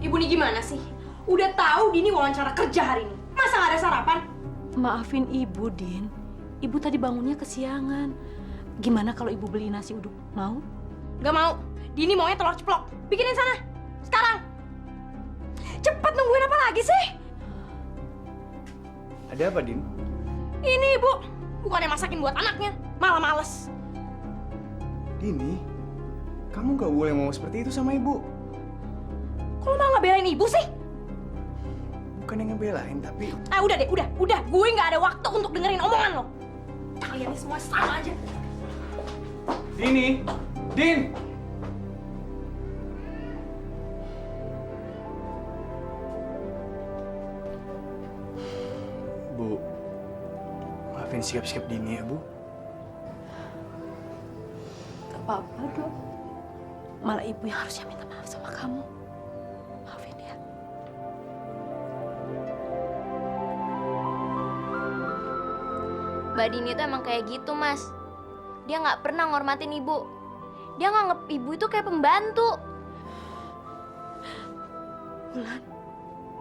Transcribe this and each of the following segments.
Ibu nih gimana sih? Udah tahu Dini wawancara kerja hari ini. Masa nggak ada sarapan? Maafin ibu, Din. Ibu tadi bangunnya kesiangan. Gimana kalau ibu beli nasi uduk? Mau? Gak mau. Dini maunya telur ceplok. Bikinin sana. Sekarang. Cepet, nungguin apa lagi sih? Ada apa, Din? Ini ibu. Bukannya masakin buat anaknya. Malah males. Dini, kamu gak boleh ngomong seperti itu sama ibu. Kok lo malah belain ibu sih? Bukan yang ngebelain, tapi... Udah deh, udah. Gue nggak ada waktu untuk dengerin omongan lo. Kalian ini semua sama aja. Dini! Din! Bu, maafin sikap-sikap Dini ya, Bu. Gak apa-apa, Dok. Malah ibu yang harusnya minta maaf sama kamu. Maafin ya. Mbak Dini tuh emang kayak gitu, Mas. Dia nggak pernah ngormatin ibu. Dia nganggep ibu itu kayak pembantu.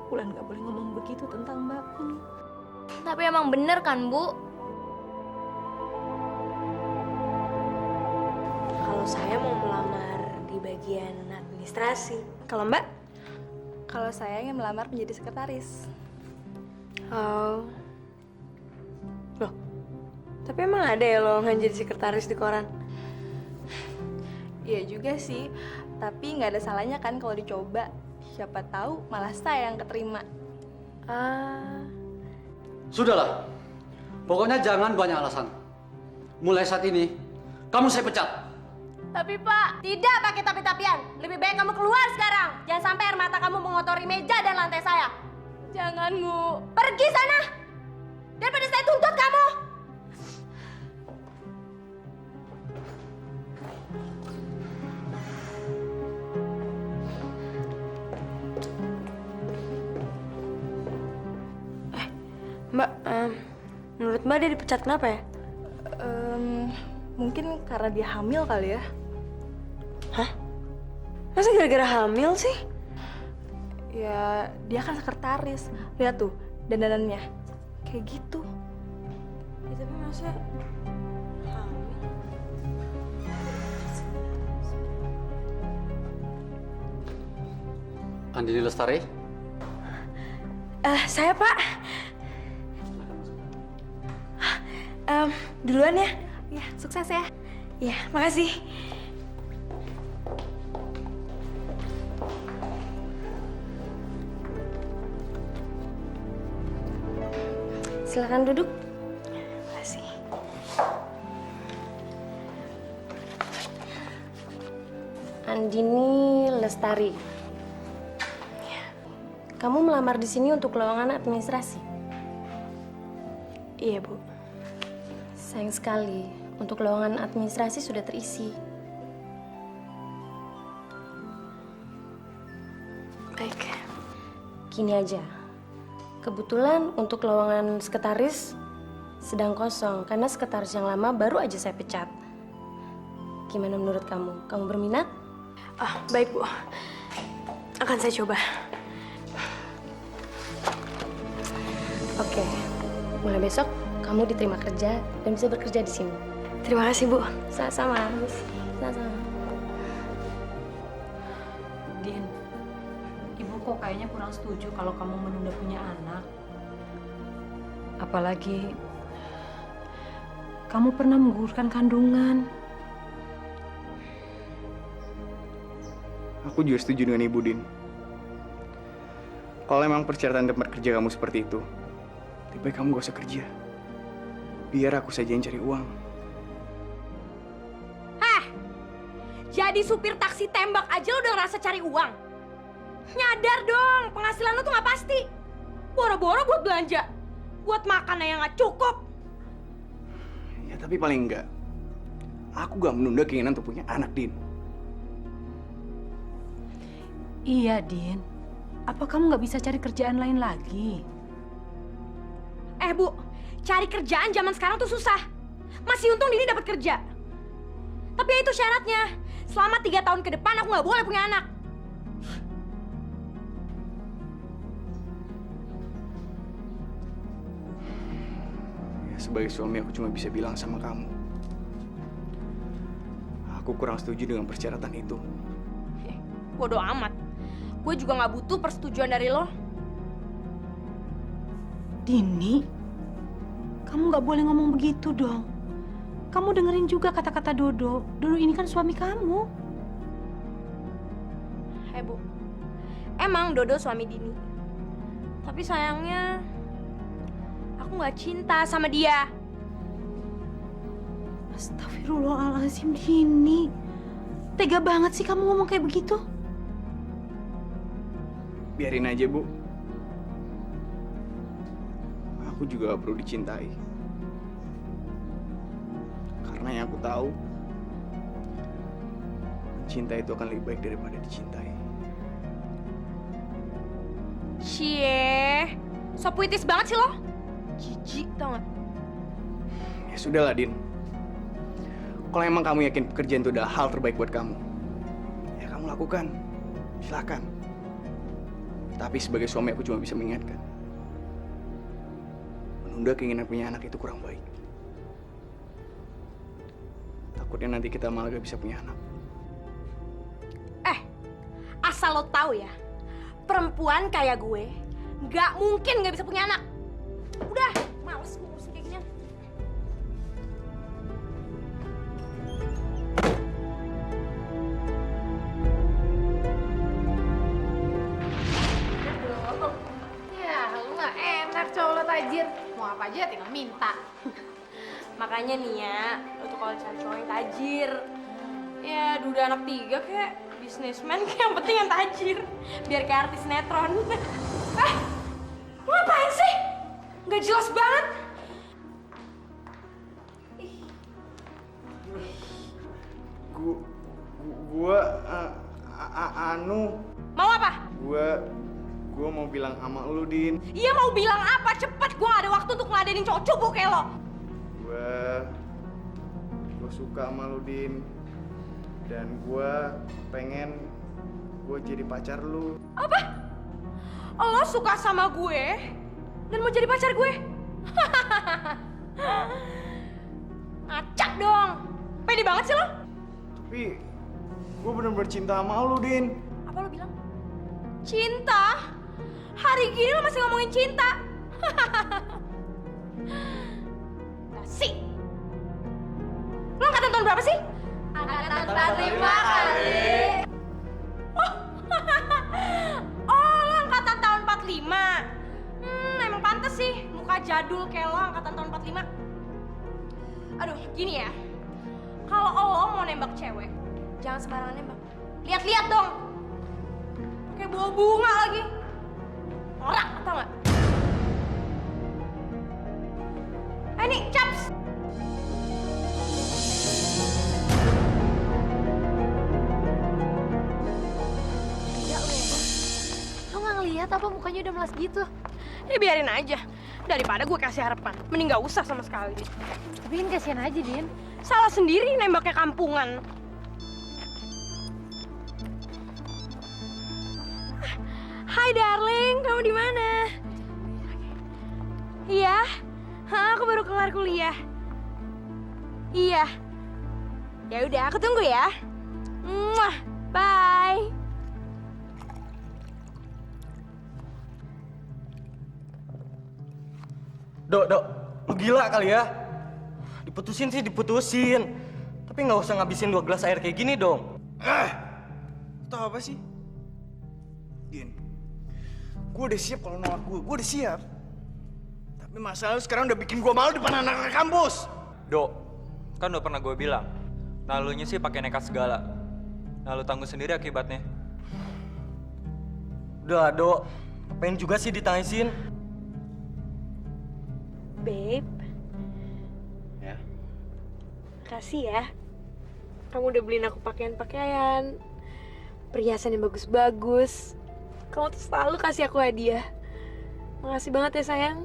Bulan gak boleh ngomong begitu tentang Mbak ini. Tapi emang bener kan, Bu? Kalau saya mau melamar di bagian administrasi. Kalau Mbak? Kalau saya ingin melamar menjadi sekretaris. Oh. Loh, tapi emang ada ya lowongan jadi sekretaris di koran? Iya juga sih, tapi nggak ada salahnya kan kalau dicoba. Siapa tahu malah saya yang keterima. Ah, Sudahlah, pokoknya jangan banyak alasan. Mulai saat ini, kamu saya pecat. Tapi Pak, tidak pakai tapi-tapian. Lebih baik kamu keluar sekarang. Jangan sampai air mata kamu mengotori meja dan lantai saya. Jangan, Bu. Pergi sana. Daripada saya tuntut kamu. Mbak, menurut Mbak dia dipecat kenapa ya? Mungkin karena dia hamil kali ya. Hah? Masa gara-gara hamil sih? Ya, dia kan sekretaris. Lihat tuh, dandanannya. Kayak gitu. Ya, tapi masa hamil? Andini Lestari, Saya Pak. Duluan ya? Ya, sukses ya. Iya, makasih. Silakan duduk. Makasih. Andini Lestari. Kamu melamar di sini untuk lowongan administrasi? Iya, Bu. Sayang sekali, untuk lowongan administrasi sudah terisi. Baik. Gini aja. Kebetulan untuk lowongan sekretaris sedang kosong karena sekretaris yang lama baru aja saya pecat. Gimana menurut kamu? Kamu berminat? Baik, Bu. Akan saya coba. Oke. Mulai besok kamu diterima kerja dan bisa bekerja di sini. Terima kasih, Bu. Sama-sama. Sama-sama. Din, ibu kok kayaknya kurang setuju kalau kamu menunda punya anak. Apalagi kamu pernah menggugurkan kandungan. Aku juga setuju dengan Ibu, Din. Kalau emang persyaratan tempat kerja kamu seperti itu, lebih baik kamu gak usah kerja. Biar aku saja yang cari uang. Jadi supir taksi tembak aja lo udah ngerasa cari uang. Nyadar dong, penghasilan lo tuh nggak pasti. Boro-boro buat belanja, buat makan yang nggak cukup. Ya tapi paling enggak, aku gak menunda keinginan untuk punya anak, Din. Iya, Din. Apa kamu nggak bisa cari kerjaan lain lagi? Bu, cari kerjaan zaman sekarang tuh susah. Masih untung Dini dapat kerja. Tapi ya itu syaratnya. Selama 3 tahun ke depan aku nggak boleh punya anak. sebagai suami aku cuma bisa bilang sama kamu. Aku kurang setuju dengan persyaratan itu. Bodoh amat. Gue juga nggak butuh persetujuan dari lo. Dini, kamu nggak boleh ngomong begitu dong. Kamu dengerin juga kata-kata Dodo. Dodo ini kan suami kamu. Bu, emang Dodo suami Dini. Tapi sayangnya, aku nggak cinta sama dia. Astagfirullahaladzim, Dini. Tega banget sih kamu ngomong kayak begitu. Biarin aja, Bu. Aku juga gak perlu dicintai. Karena yang aku tahu, cinta itu akan lebih baik daripada dicintai. Cie, so puitis banget sih lo. Jijik, tau gak? Ya sudahlah, Din. Kalau emang kamu yakin pekerjaan itu adalah hal terbaik buat kamu, ya kamu lakukan. Silakan. Tapi sebagai suami aku cuma bisa mengingatkan. Menunda keinginan punya anak itu kurang baik. Takutnya nanti kita malah gak bisa punya anak. Asal lo tahu ya, perempuan kayak gue nggak mungkin nggak bisa punya anak. Udah, males ngurusin kayak ginian. Ya, lu nggak enak cowok lo tajir. Mau apa aja tinggal minta. Makanya nih ya, lo tuh kalau cari cowok yang tajir, ya duda anak 3 kayak bisnismen, kayak yang penting yang tajir. Biar kayak artis sinetron. Lo ngapain sih? Nggak jelas banget. Gua anu, Mau apa? gua mau bilang sama lu, Din. Iya mau bilang apa? Cepet, gue gak ada waktu untuk ngeladenin cowok cupu kayak lo. Gua suka sama lu, Din. Dan gua pengen gua jadi pacar lu. Apa? Lo suka sama gue dan mau jadi pacar gue? Ngacak dong. Pede banget sih lo. Tapi gua bener-bener cinta sama lu, Din. Apa lo bilang? Cinta? Hari gini lo masih ngomongin cinta? Basi. Lo angkatan tahun berapa sih? Angkatan 45 kali. Oh, lo angkatan tahun 45. Emang pantes sih, muka jadul kayak lo angkatan tahun 45. Aduh, gini ya. Kalau lo mau nembak cewek, jangan sembarangan nembak. Lihat-lihat dong. Kayak bawa bunga lagi. Norak, atau nggak? Nih, caps. Lo nggak ngeliat apa mukanya udah melas gitu? Ya biarin aja. Daripada gue kasih harapan, mending gak usah sama sekali. Tapi kan kasihan aja, Din. Salah sendiri nembaknya kampungan. Hai darling, kamu di mana? Iya, aku baru kelar kuliah. Iya. Ya udah, aku tunggu ya. Mwah, bye. Dok, lu gila kali ya? Diputusin sih diputusin. Tapi nggak usah ngabisin 2 gelas air kayak gini dong. Tahu apa sih? Din, gue udah siap kalau nolak gue udah siap. Tapi masalah lu sekarang udah bikin gue malu depan anak-anak kampus. Dok, kan udah pernah gue bilang, nalunya sih pakai nekat segala. Nah, lu tanggung sendiri akibatnya. Udah, Dok. Ngapain juga sih ditangisin? Babe. Ya. Makasih ya. Kamu udah beliin aku pakaian-pakaian, perhiasan yang bagus-bagus. Kamu tuh selalu kasih aku hadiah. Makasih banget ya sayang.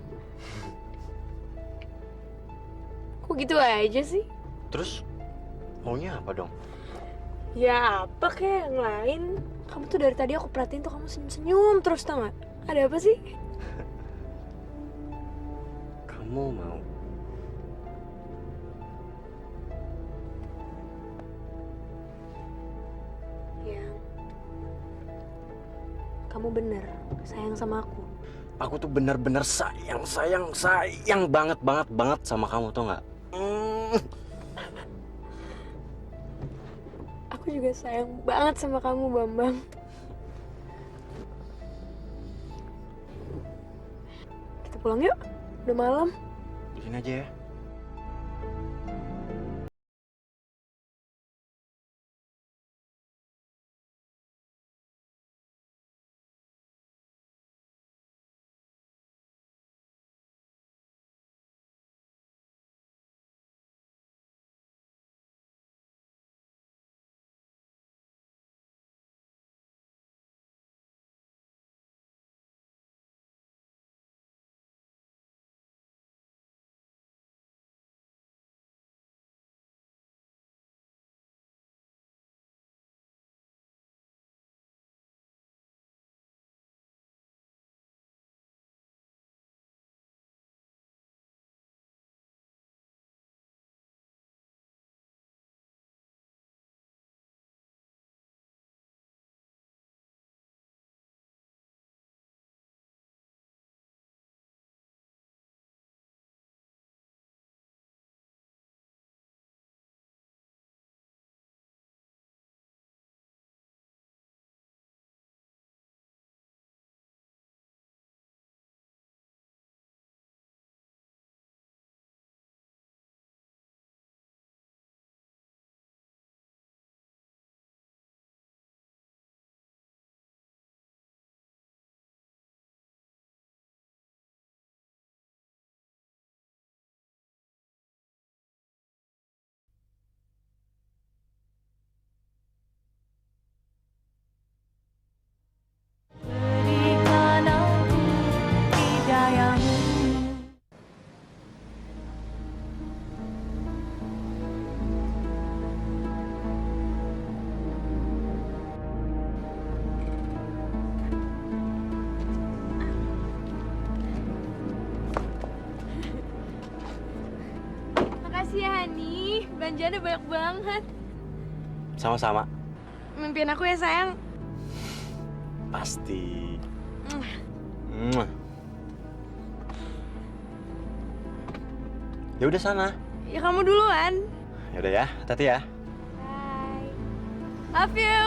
Kok gitu aja sih? Terus maunya apa dong? Ya apa kayak yang lain. Kamu tuh dari tadi aku perhatiin tuh kamu senyum-senyum terus, tau gak? Ada apa sih? Kamu mau kamu bener sayang sama aku. Aku tuh bener-bener sayang banget sama kamu tuh nggak? Aku juga sayang banget sama kamu, Bambang. Kita pulang yuk, udah malam. Di sini aja ya. Makasih ya, Hani. Belanjaannya banyak banget. Sama-sama. Mimpiin aku ya, sayang. Pasti. Ya udah sana. Ya kamu duluan. Ya udah ya, hati-hati ya. Bye. Love you.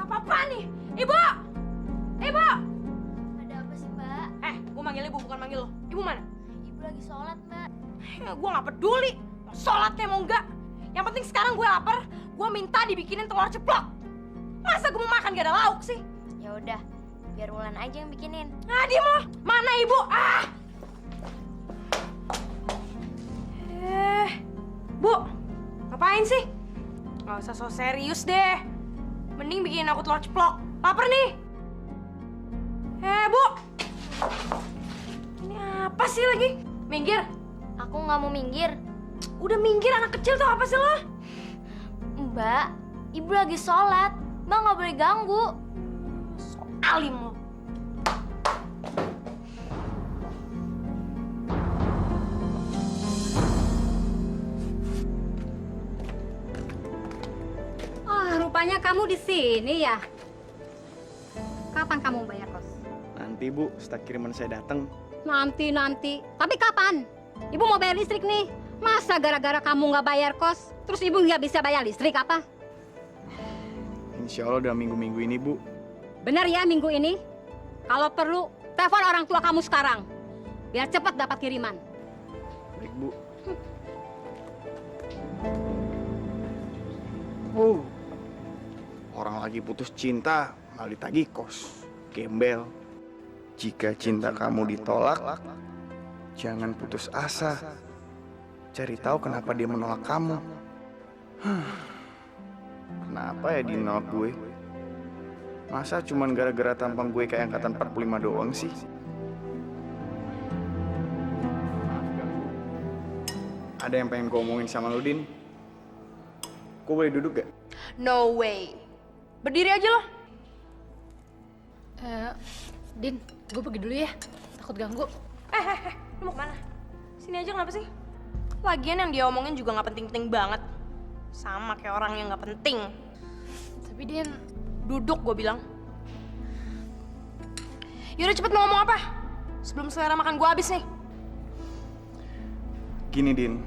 Apa-apaan nih? Ibu! Ibu! Ada apa sih, Mbak? Gue manggil ibu, bukan manggil lo. Ibu mana? Ibu lagi sholat, Mbak. Gue gak peduli. Mau sholat kayak mau enggak. Yang penting sekarang gue lapar. Gue minta dibikinin telur ceplok. Masa gue mau makan gak ada lauk sih? Ya udah, biar Wulan aja yang bikinin. Nah, diem lo. Mana ibu? Bu, ngapain sih? Gak usah so serius deh. Mending bikinin aku telur ceplok. Laper nih. Bu. Ini apa sih lagi? Minggir. Aku nggak mau minggir. Udah minggir, anak kecil tuh apa sih lo? Mbak, ibu lagi sholat. Mbak nggak boleh ganggu. So alim lo. Rupanya kamu di sini ya. Kapan kamu bayar kos? Nanti Bu, setelah kiriman saya datang. Nanti. Tapi kapan? Ibu mau bayar listrik nih. Masa gara-gara kamu nggak bayar kos, terus ibu nggak bisa bayar listrik apa? Insya Allah dalam minggu-minggu ini Bu. Benar ya minggu ini? Kalau perlu, telepon orang tua kamu sekarang. Biar cepat dapat kiriman. Baik Bu. Orang lagi putus cinta, malah ditagih kos. Gembel. Jika cinta kamu ditolak, jangan putus asa. Cari tahu kenapa dia menolak kamu. Kenapa ya dia nolak gue? Masa cuman gara-gara tampang gue kayak angkatan 45 doang sih? Ada yang pengen gue omongin sama lu, Din? Gue boleh duduk gak? No way. Berdiri aja lo. Din, gue pergi dulu ya. Takut ganggu. Lu mau kemana? Sini aja kenapa sih? Lagian yang dia omongin juga nggak penting-penting banget. Sama kayak orang yang nggak penting. Tapi Din, Duduk gue bilang. Yaudah cepet mau ngomong apa? Sebelum selera makan gue habis nih. Gini, Din.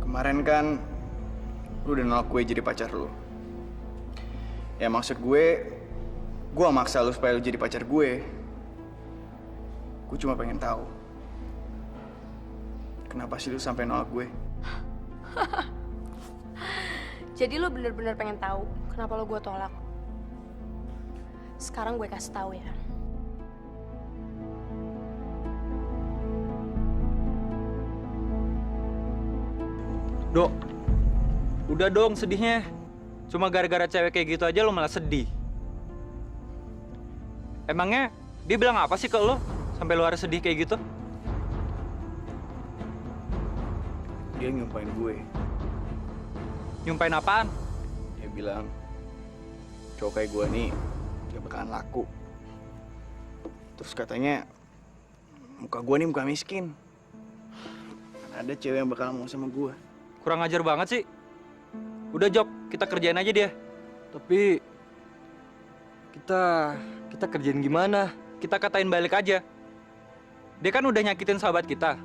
Kemarin kan lu udah nolak gue jadi pacar lu. Ya maksud gue maksa lu supaya lu jadi pacar gue. Gue cuma pengen tahu. Kenapa sih lu sampai nolak gue? Jadi lo bener-bener pengen tahu kenapa lo gue tolak. Sekarang gue kasih tahu ya. Dok, udah dong sedihnya. Cuma gara-gara cewek kayak gitu aja lo malah sedih. Emangnya dia bilang apa sih ke lo sampai lo harus sedih kayak gitu? Dia nyumpain gue. Nyumpain apaan? Dia bilang cowok kayak gue nih gak bakalan laku. Terus katanya muka gue nih muka miskin. Ada cewek yang bakalan mau sama gue. Kurang ajar banget sih. Udah Jok, kita kerjain aja dia. Tapi kita kerjain gimana? Kita katain balik aja. Dia kan udah nyakitin sahabat kita.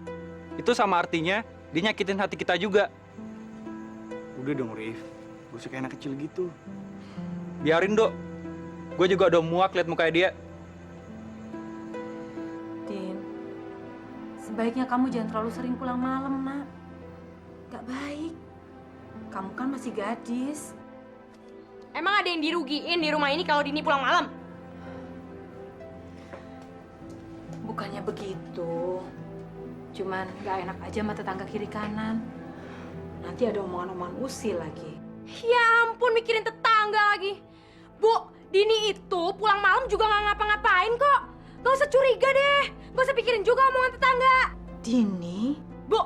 Itu sama artinya dia nyakitin hati kita juga. Udah dong, Rif. Gue suka anak kecil gitu. Biarin, Dok. Gue juga udah muak liat mukanya dia. Din, sebaiknya kamu jangan terlalu sering pulang malam, Nak. Gak baik. Kamu kan masih gadis. Emang ada yang dirugiin di rumah ini kalau Dini pulang malam? Bukannya begitu. Cuman gak enak aja sama tetangga kiri kanan. Nanti ada omongan-omongan usil lagi. Ya ampun, mikirin tetangga lagi. Bu, Dini itu pulang malam juga nggak ngapa-ngapain kok. Gak usah curiga deh. Gak usah pikirin juga omongan tetangga. Dini? Bu,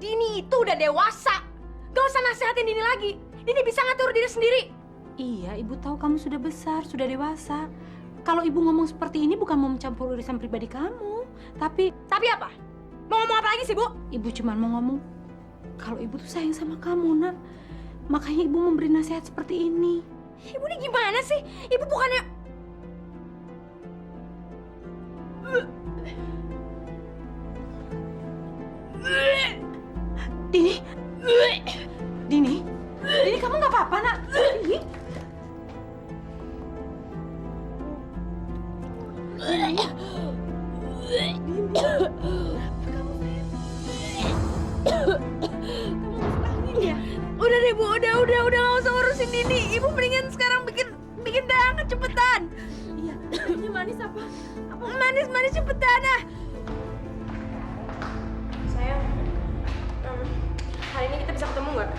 Dini itu udah dewasa. Gak usah nasehatin Dini lagi. Dini bisa ngatur diri sendiri. Iya, ibu tahu kamu sudah besar, sudah dewasa. Kalau ibu ngomong seperti ini bukan mau mencampur urusan pribadi kamu. Tapi apa? Mau ngomong apa lagi sih, Bu? ibu cuma mau ngomong kalau ibu tuh sayang sama kamu, Nak. Makanya ibu memberi nasihat seperti ini. Ibu ini gimana sih? Ibu bukannya... Dini? Dini? Dini, kamu nggak apa-apa, Nak? Dini? Udah deh, Bu. Udah nggak usah urusin Dini. Ibu mendingan sekarang bikin daangan cepetan. Iya, ini manis apa? Manis cepetan ah. Sayang, hari ini kita bisa ketemu nggak?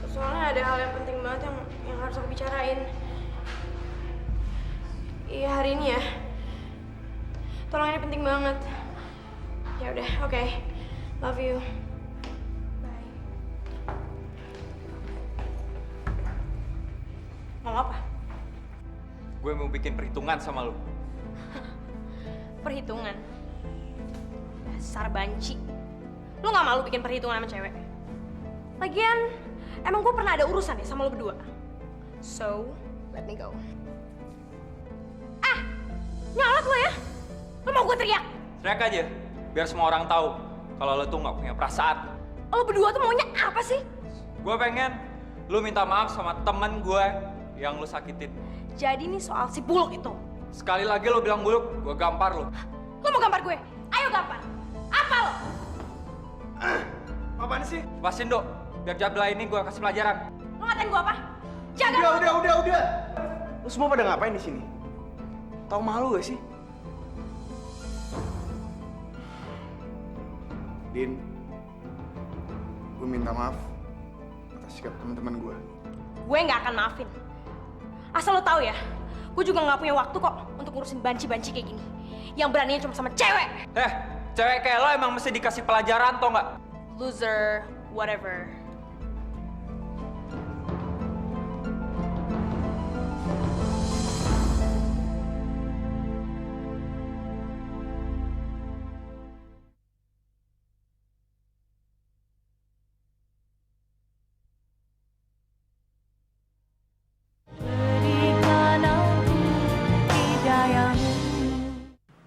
Soalnya ada hal yang penting banget yang harus aku bicarain. Iya, hari ini ya. Tolong, ini penting banget. Ya udah, oke. Love you. Bye. Mau apa? Gue mau bikin perhitungan sama lo. Perhitungan? Dasar banci. Lu gak malu bikin perhitungan sama cewek? Lagian, emang gue pernah ada urusan ya sama lo berdua? So, let me go. Ah! Nyolot lo ya? Lo mau gue teriak? Teriak aja, biar semua orang tahu kalau lo tuh nggak punya perasaan. Lo berdua tuh maunya apa sih? Gue pengen lo minta maaf sama temen gue yang lo sakitin. Jadi nih soal si buluk itu. Sekali lagi lo bilang buluk, gue gampar lo. Lo mau gampar gue? Ayo gampar. Apa lo? Apaan sih? Lepasin, Dok. Biar jabla ini gue kasih pelajaran. Lo ngatain gue apa? Jaga. Udah. Lu semua pada ngapain di sini? Tahu malu gak sih? Din, gue minta maaf atas sikap teman-teman gue. Gue nggak akan maafin. Asal lo tahu ya, gue juga nggak punya waktu kok untuk ngurusin banci-banci kayak gini. Yang beraninya cuma sama cewek. Cewek kayak lo emang mesti dikasih pelajaran, tau nggak? Loser, whatever.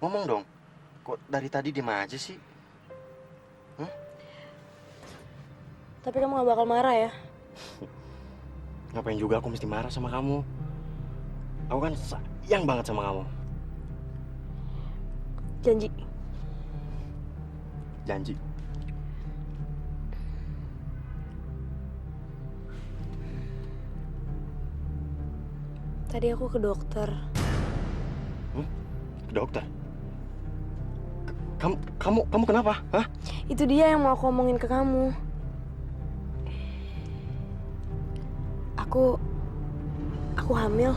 Ngomong dong. Kok dari tadi diem aja sih? Tapi kamu gak bakal marah ya? Ngapain juga aku mesti marah sama kamu? Aku kan sayang banget sama kamu. Janji. Janji. Tadi aku ke dokter. Ke dokter? Kamu kenapa? Hah? Itu dia yang mau aku omongin ke kamu. Aku hamil.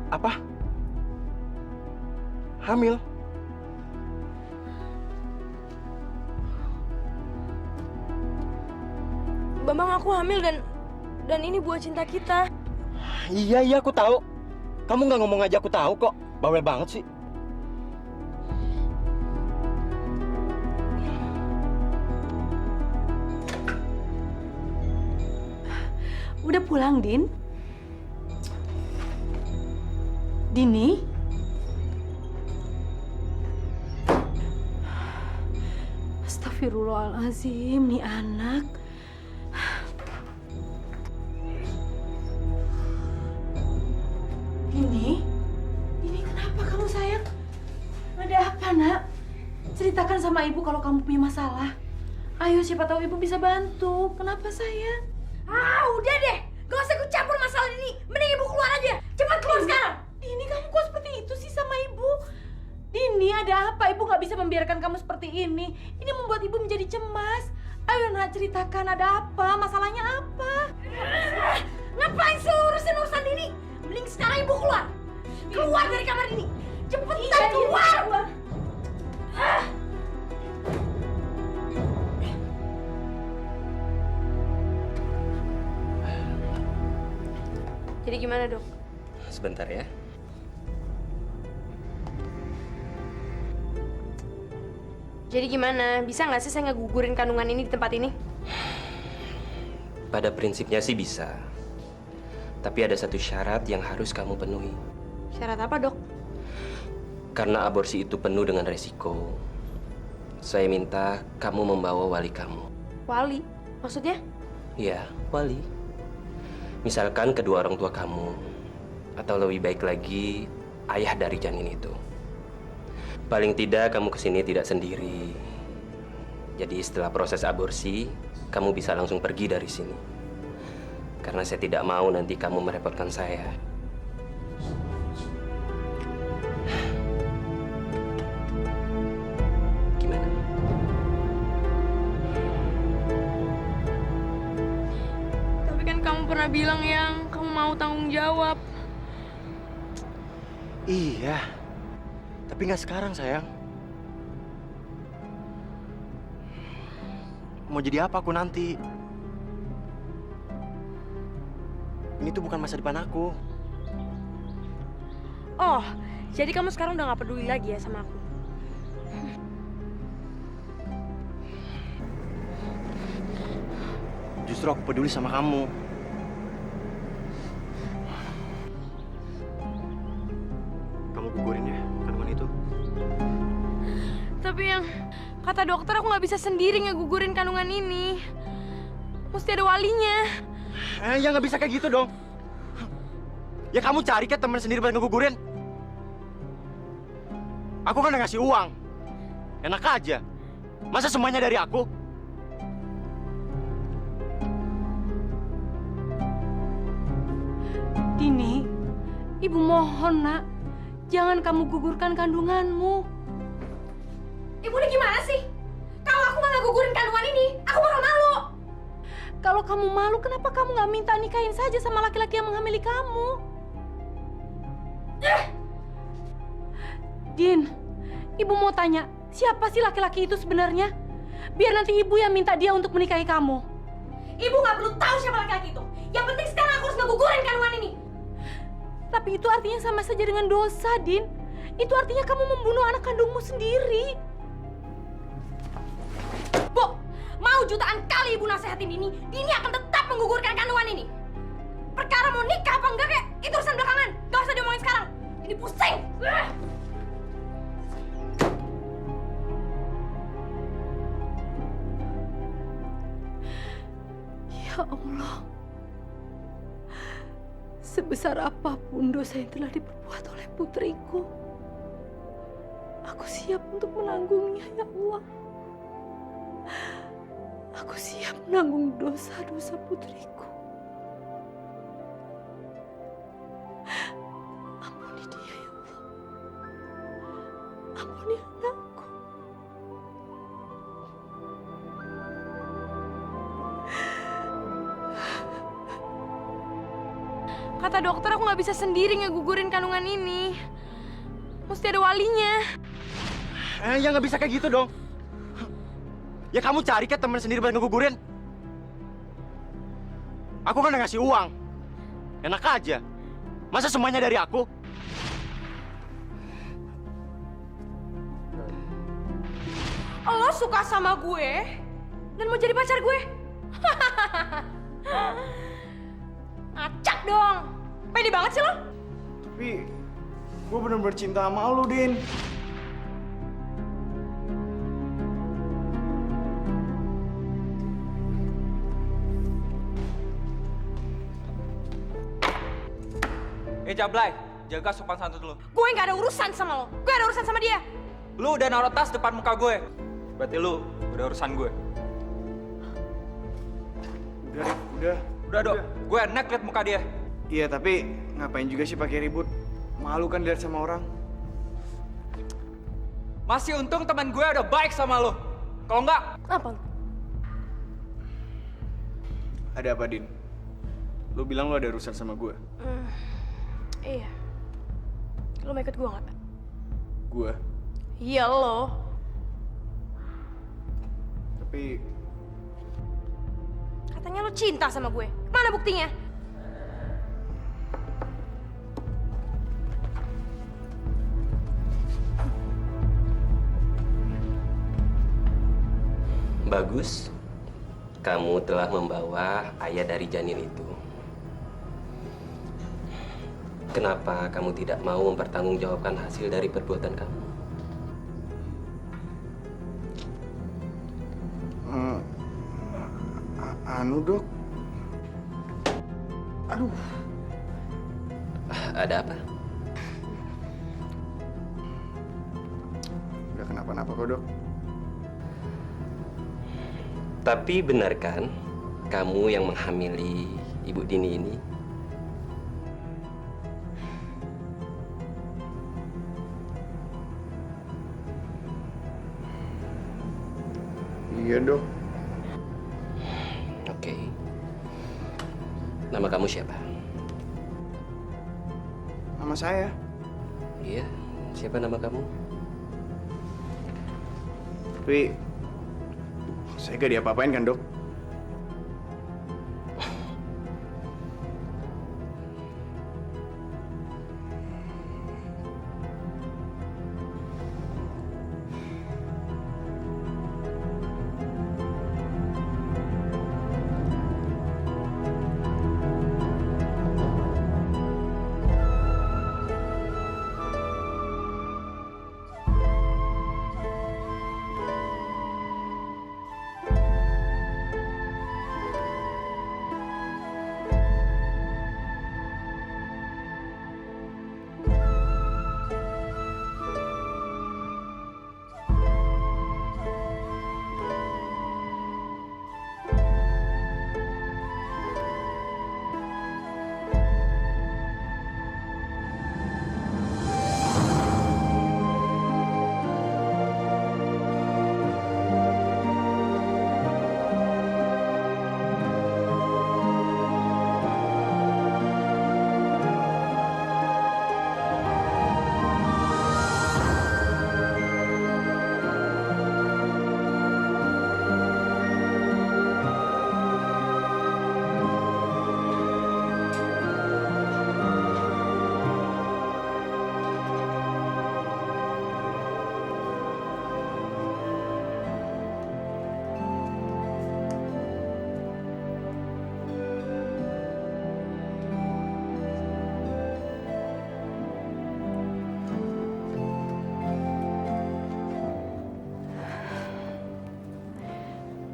Apa? Hamil? Bambang, aku hamil dan ini buah cinta kita. Iya, aku tahu. Kamu nggak ngomong aja aku tahu kok. Bawel banget sih. Udah pulang, Din? Dini? Astagfirullahaladzim, nih anak. Dini kenapa kamu sayang? Ada apa, nak? Ceritakan sama ibu kalau kamu punya masalah. Ayo, siapa tahu ibu bisa bantu. Kenapa sayang? Ah, udah deh. Gak usah ikut campur masalah ini. Mending ibu keluar aja. Cepat keluar sekarang. Dini, kamu kok seperti itu sih sama ibu? Dini, ada apa? Ibu gak bisa membiarkan kamu seperti ini. Ini membuat ibu menjadi cemas. Ayo, nak, ceritakan ada apa? Masalahnya apa? Ngapain sih urusin urusan ini? Mending sekarang ibu keluar. Keluar dari kamar ini. Cepetan keluar. Jadi gimana, Dok? Sebentar ya. Jadi gimana? Bisa nggak sih saya ngegugurin kandungan ini di tempat ini? Pada prinsipnya sih bisa. Tapi ada satu syarat yang harus kamu penuhi. Syarat apa, Dok? Karena aborsi itu penuh dengan resiko. Saya minta kamu membawa wali kamu. Wali? Maksudnya? Iya, wali. Misalkan kedua orang tua kamu. Atau lebih baik lagi, ayah dari janin itu. Paling tidak kamu kesini tidak sendiri. Jadi setelah proses aborsi, kamu bisa langsung pergi dari sini. Karena saya tidak mau nanti kamu merepotkan saya. Gimana? Tapi kan kamu pernah bilang yang kamu mau tanggung jawab. Iya. Tapi nggak sekarang, sayang. Mau jadi apa aku nanti? Ini tuh bukan masa depan aku. Oh, jadi kamu sekarang udah gak peduli lagi ya sama aku? Justru aku peduli sama kamu. Kamu gugurin ya kandungan itu? Tapi yang kata dokter aku nggak bisa sendiri ngegugurin kandungan ini. Mesti ada walinya. Ya nggak bisa kayak gitu dong. Ya kamu cari ke teman sendiri buat ngegugurin. Aku kan udah ngasih uang. Enak aja. Masa semuanya dari aku? Dini, ibu mohon, nak. Jangan kamu gugurkan kandunganmu. Ibu ini gimana sih? Kalau aku nggak gugurin kandungan ini, aku bakal malu. Kalau kamu malu, kenapa kamu nggak minta nikahin saja sama laki-laki yang menghamili kamu? Din, ibu mau tanya, siapa sih laki-laki itu sebenarnya? Biar nanti ibu yang minta dia untuk menikahi kamu. Ibu nggak perlu tahu siapa laki-laki itu. Yang penting sekarang aku harus ngegugurin kandungan ini. Tapi itu artinya sama saja dengan dosa, Din. Itu artinya kamu membunuh anak kandungmu sendiri. Bu, mau jutaan kali ibu nasehatin Dini akan tetap menggugurkan kandungan ini. Perkara mau nikah apa enggak kayak itu urusan belakangan. Gak usah jadi pusing. Ya Allah, sebesar apapun dosa yang telah diperbuat oleh putriku, aku siap untuk menanggungnya, ya Allah. Aku siap menanggung dosa-dosa putriku. Ampuni dia, ya Allah. Ampuni anakku. Kata dokter aku nggak bisa sendiri ngegugurin kandungan ini. Mesti ada walinya. Ya nggak bisa kayak gitu dong. Ya kamu cari ke teman sendiri buat ngegugurin. Aku kan udah ngasih uang. Enak aja. Masa semuanya dari aku? Lo suka sama gue dan mau jadi pacar gue? Acak dong. Pede banget sih lo. Tapi gue bener-bener cinta sama lu, Din. Jablay, jaga sopan santun lu. Gue nggak ada urusan sama lo. Gue ada urusan sama dia. Lu udah naruh tas depan muka gue. Berarti lu udah urusan gue. Udah. Udah, Dok. Gue enak liat muka dia. Iya, tapi ngapain juga sih pakai ribut? Malu kan dilihat sama orang. Masih untung teman gue udah baik sama lu. Kalau enggak, Apa lo? Ada apa, Din? Lu bilang lu ada urusan sama gue. Iya. Lo mau ikut gue nggak? Gue. Iya lo. Tapi Katanya lo cinta sama gue. Mana buktinya? Bagus. Kamu telah membawa ayah dari janin itu. Kenapa kamu tidak mau mempertanggungjawabkan hasil dari perbuatan kamu? Anu, Dok. Aduh. Ada apa? Udah kenapa-napa kok, Dok. Tapi benar kan kamu yang menghamili Ibu Dini ini? Iya, Dok. Oke. Nama kamu siapa? Nama saya. Iya, siapa nama kamu? Tapi saya gak diapa-apain kan, Dok?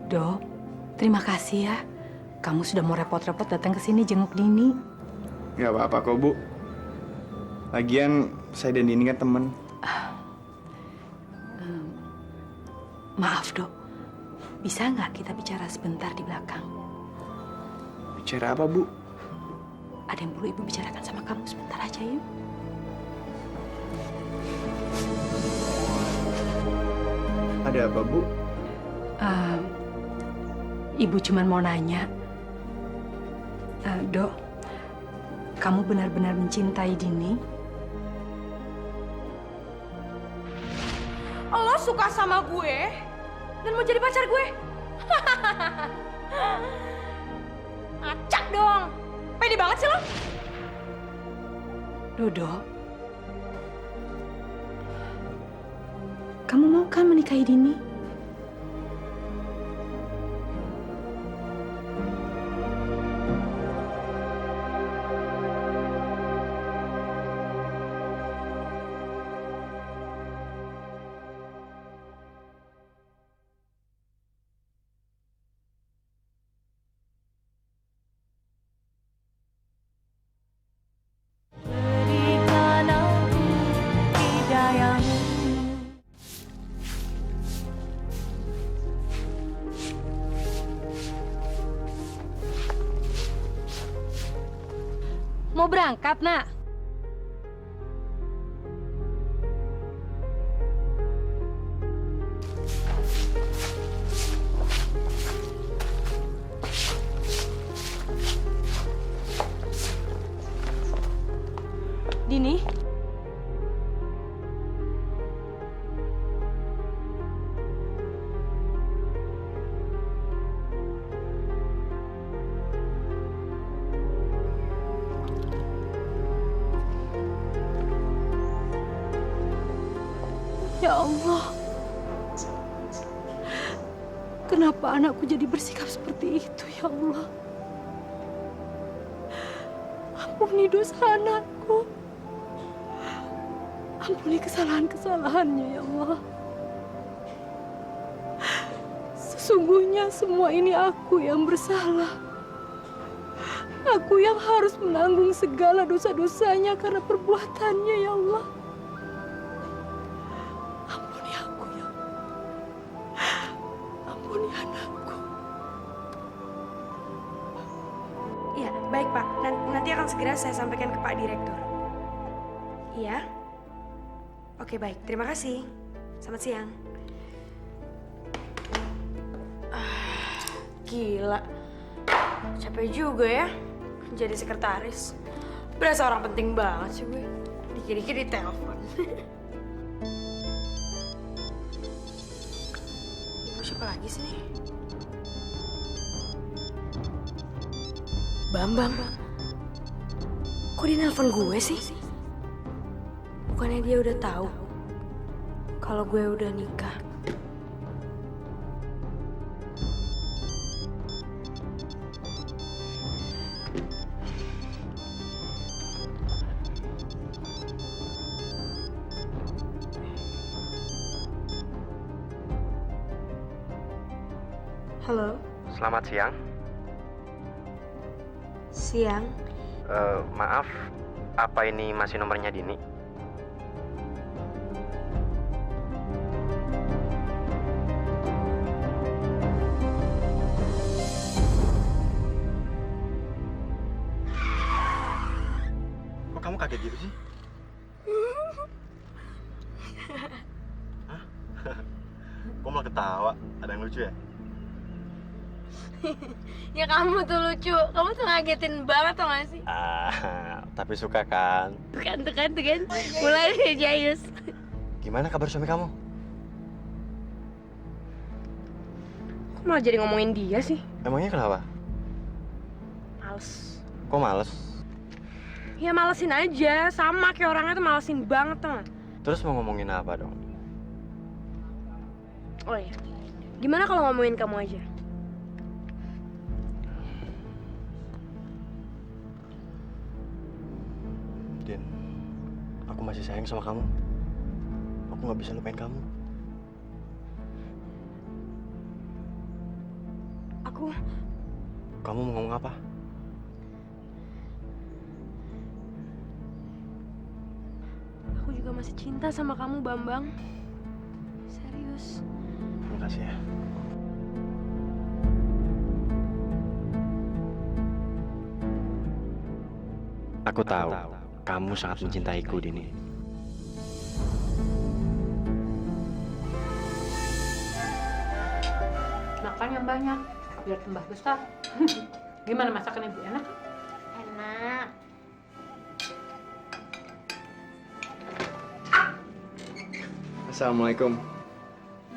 Dok, terima kasih ya. Kamu sudah mau repot-repot datang ke sini jenguk Dini. Nggak apa-apa kok, Bu. Lagian, saya dan Dini kan temen. Maaf, Dok. Bisa nggak kita bicara sebentar di belakang? Bicara apa, Bu? Ada yang perlu Ibu bicarakan sama kamu sebentar aja, yuk. Ada apa, Bu? Ibu cuman mau nanya. Dok, kamu benar-benar mencintai Dini? Lo suka sama gue dan mau jadi pacar gue? Acak dong. Pede banget sih lo. Dodo, kamu mau kan menikahi Dini? Mau berangkat, Nak? Dini? Ya Allah, kenapa anakku jadi bersikap seperti itu, ya Allah? Ampuni dosa anakku. Ampuni kesalahan-kesalahannya, ya Allah. Sesungguhnya semua ini aku yang bersalah. Aku yang harus menanggung segala dosa-dosanya karena perbuatannya, ya Allah. Ampuni aku, ya Allah. Ampuni anakku. Iya, baik Pak. Nanti akan segera saya sampaikan ke Pak Direktur. Iya? Oke, baik. Terima kasih. Selamat siang. Gila. Capek juga ya jadi sekretaris. Berasa orang penting banget sih gue. Dikit-dikit ditelepon. Siapa lagi sih nih? Bambang. Kok dia nelpon gue sih? Bukannya dia udah tahu kalau gue udah nikah. Halo, Selamat siang. siang. Maaf, apa ini masih nomornya Dini? Kok kamu kaget gitu sih? Hah? Kok malah ketawa? Ada yang lucu ya? Ya kamu tuh lucu, kamu tuh ngagetin banget tau gak sih? Tapi suka kan? Tuh kan, mulai deh Jayus. Gimana kabar suami kamu? Kok malah jadi ngomongin dia sih? Emangnya kenapa? Males. Kok males? Ya malesin aja, sama kayak orangnya tuh malesin banget tuh. Terus mau ngomongin apa dong? Oh iya, gimana kalau ngomongin kamu aja? Din, aku masih sayang sama kamu. Aku nggak bisa lupain kamu. aku. Kamu mau ngomong apa? Aku juga masih cinta sama kamu, Bambang. Serius. Terima kasih ya. Aku tahu kamu sangat mencintaiku, Dini. Makan yang banyak, biar tambah besar. Gimana masakan ibu, enak? Enak. Assalamualaikum.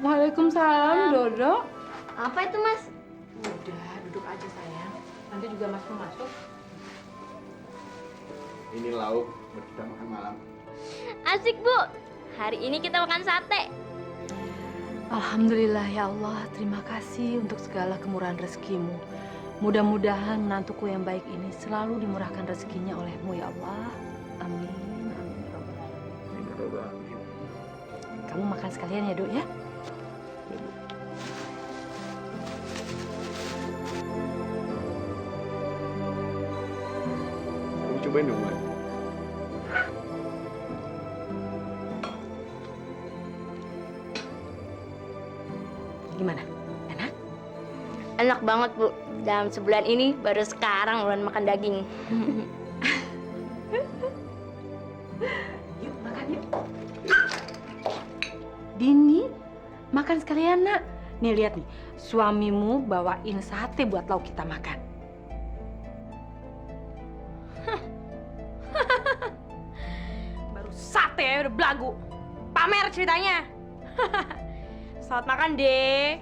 Waalaikumsalam, Dodo. Apa itu, Mas? Udah, duduk aja sayang. Nanti juga Mas mau masuk. Ini lauk buat kita makan malam. Asik, Bu. Hari ini kita makan sate. Alhamdulillah ya Allah, terima kasih untuk segala kemurahan rezekimu. Mudah-mudahan menantuku yang baik ini selalu dimurahkan rezekinya olehmu ya Allah. Amin. Amin ya Rabbal Alamin. Kamu makan sekalian ya, Dok ya. Kamu cobain dong, Mbak. Gimana? Enak? Enak banget, Bu. Dalam sebulan ini baru sekarang bulan makan daging. Yuk, makan yuk. Dini, makan sekalian, Nak. Nih, lihat nih. Suamimu bawain sate buat lauk kita makan. Baru sate ya udah belagu. Pamer ceritanya. Selamat makan deh.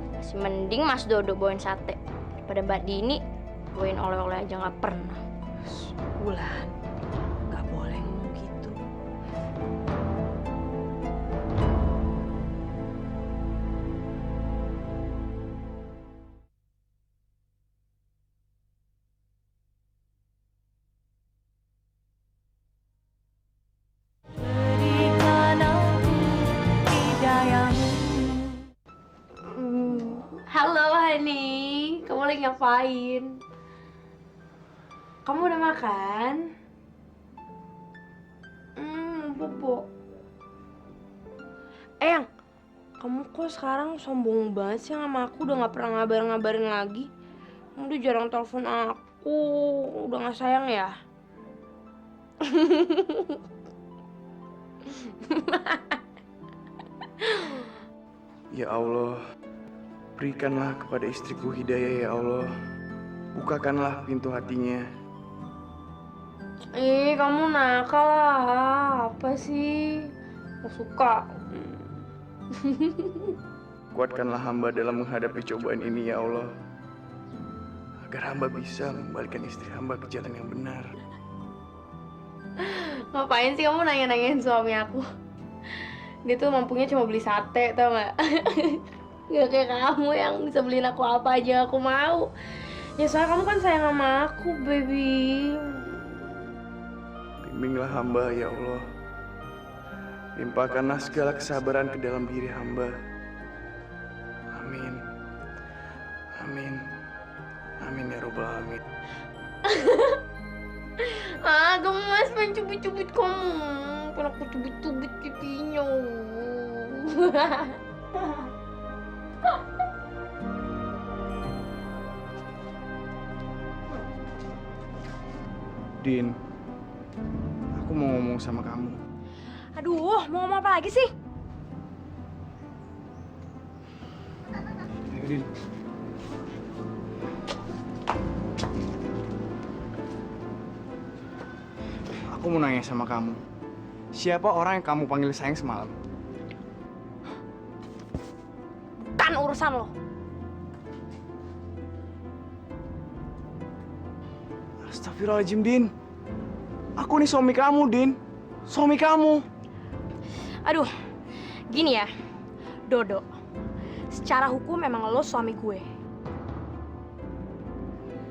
Masih mending Mas Dodo bawain sate daripada Mbak Dini bawain oleh-oleh aja nggak pernah. Bulan, nggak boleh ngomong gitu. Halo, Hani. Kamu lagi ngapain? Kamu udah makan? Bobo. Eyang, kamu kok sekarang sombong banget sih sama aku? Udah gak pernah ngabarin lagi. Kamu udah jarang telepon aku. Udah gak sayang ya? Ya Allah, berikanlah kepada istriku hidayah ya Allah. Bukakanlah pintu hatinya. Kamu nakal lah. Apa sih? Gak suka. Kuatkanlah hamba dalam menghadapi cobaan ini ya Allah. Agar hamba bisa mengembalikan istri hamba ke jalan yang benar. Ngapain sih kamu nanya-nanyain suami aku? Dia tuh mampunya cuma beli sate, tau gak? Gak kayak kamu yang bisa beliin aku apa aja aku mau. Ya soalnya kamu kan sayang sama aku, baby. Bimbinglah hamba ya Allah. Limpahkanlah segala kesabaran ke dalam diri hamba. Amin. Amin. Amin ya Rabbal Alamin. Gemes pengen cubit-cubit kamu. Pengen aku cubit-cubit pipinya. Din, aku mau ngomong sama kamu. Aduh, mau ngomong apa lagi sih? Ayo, Din. Aku mau nanya sama kamu. Siapa orang yang kamu panggil sayang semalam? Bukan urusan lo. Astagfirullahaladzim, Din. Aku nih suami kamu, Din. Suami kamu. Aduh, gini ya, Dodo. Secara hukum memang lo suami gue.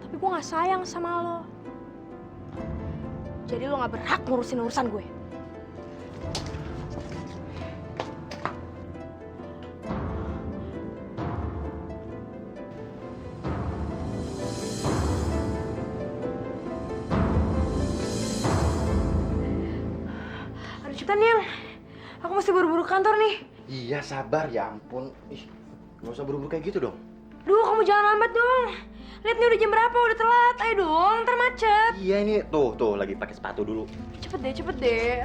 Tapi gue gak sayang sama lo. Jadi lo gak berhak ngurusin urusan gue. Aduh cepetan Yang, aku mesti buru-buru ke kantor nih. Iya sabar ya ampun. Ih, nggak usah buru-buru kayak gitu dong. Duh, kamu jangan lambat dong. Lihat nih udah jam berapa, udah telat. Ayo dong, ntar macet. Iya ini tuh lagi pakai sepatu dulu. Cepet deh.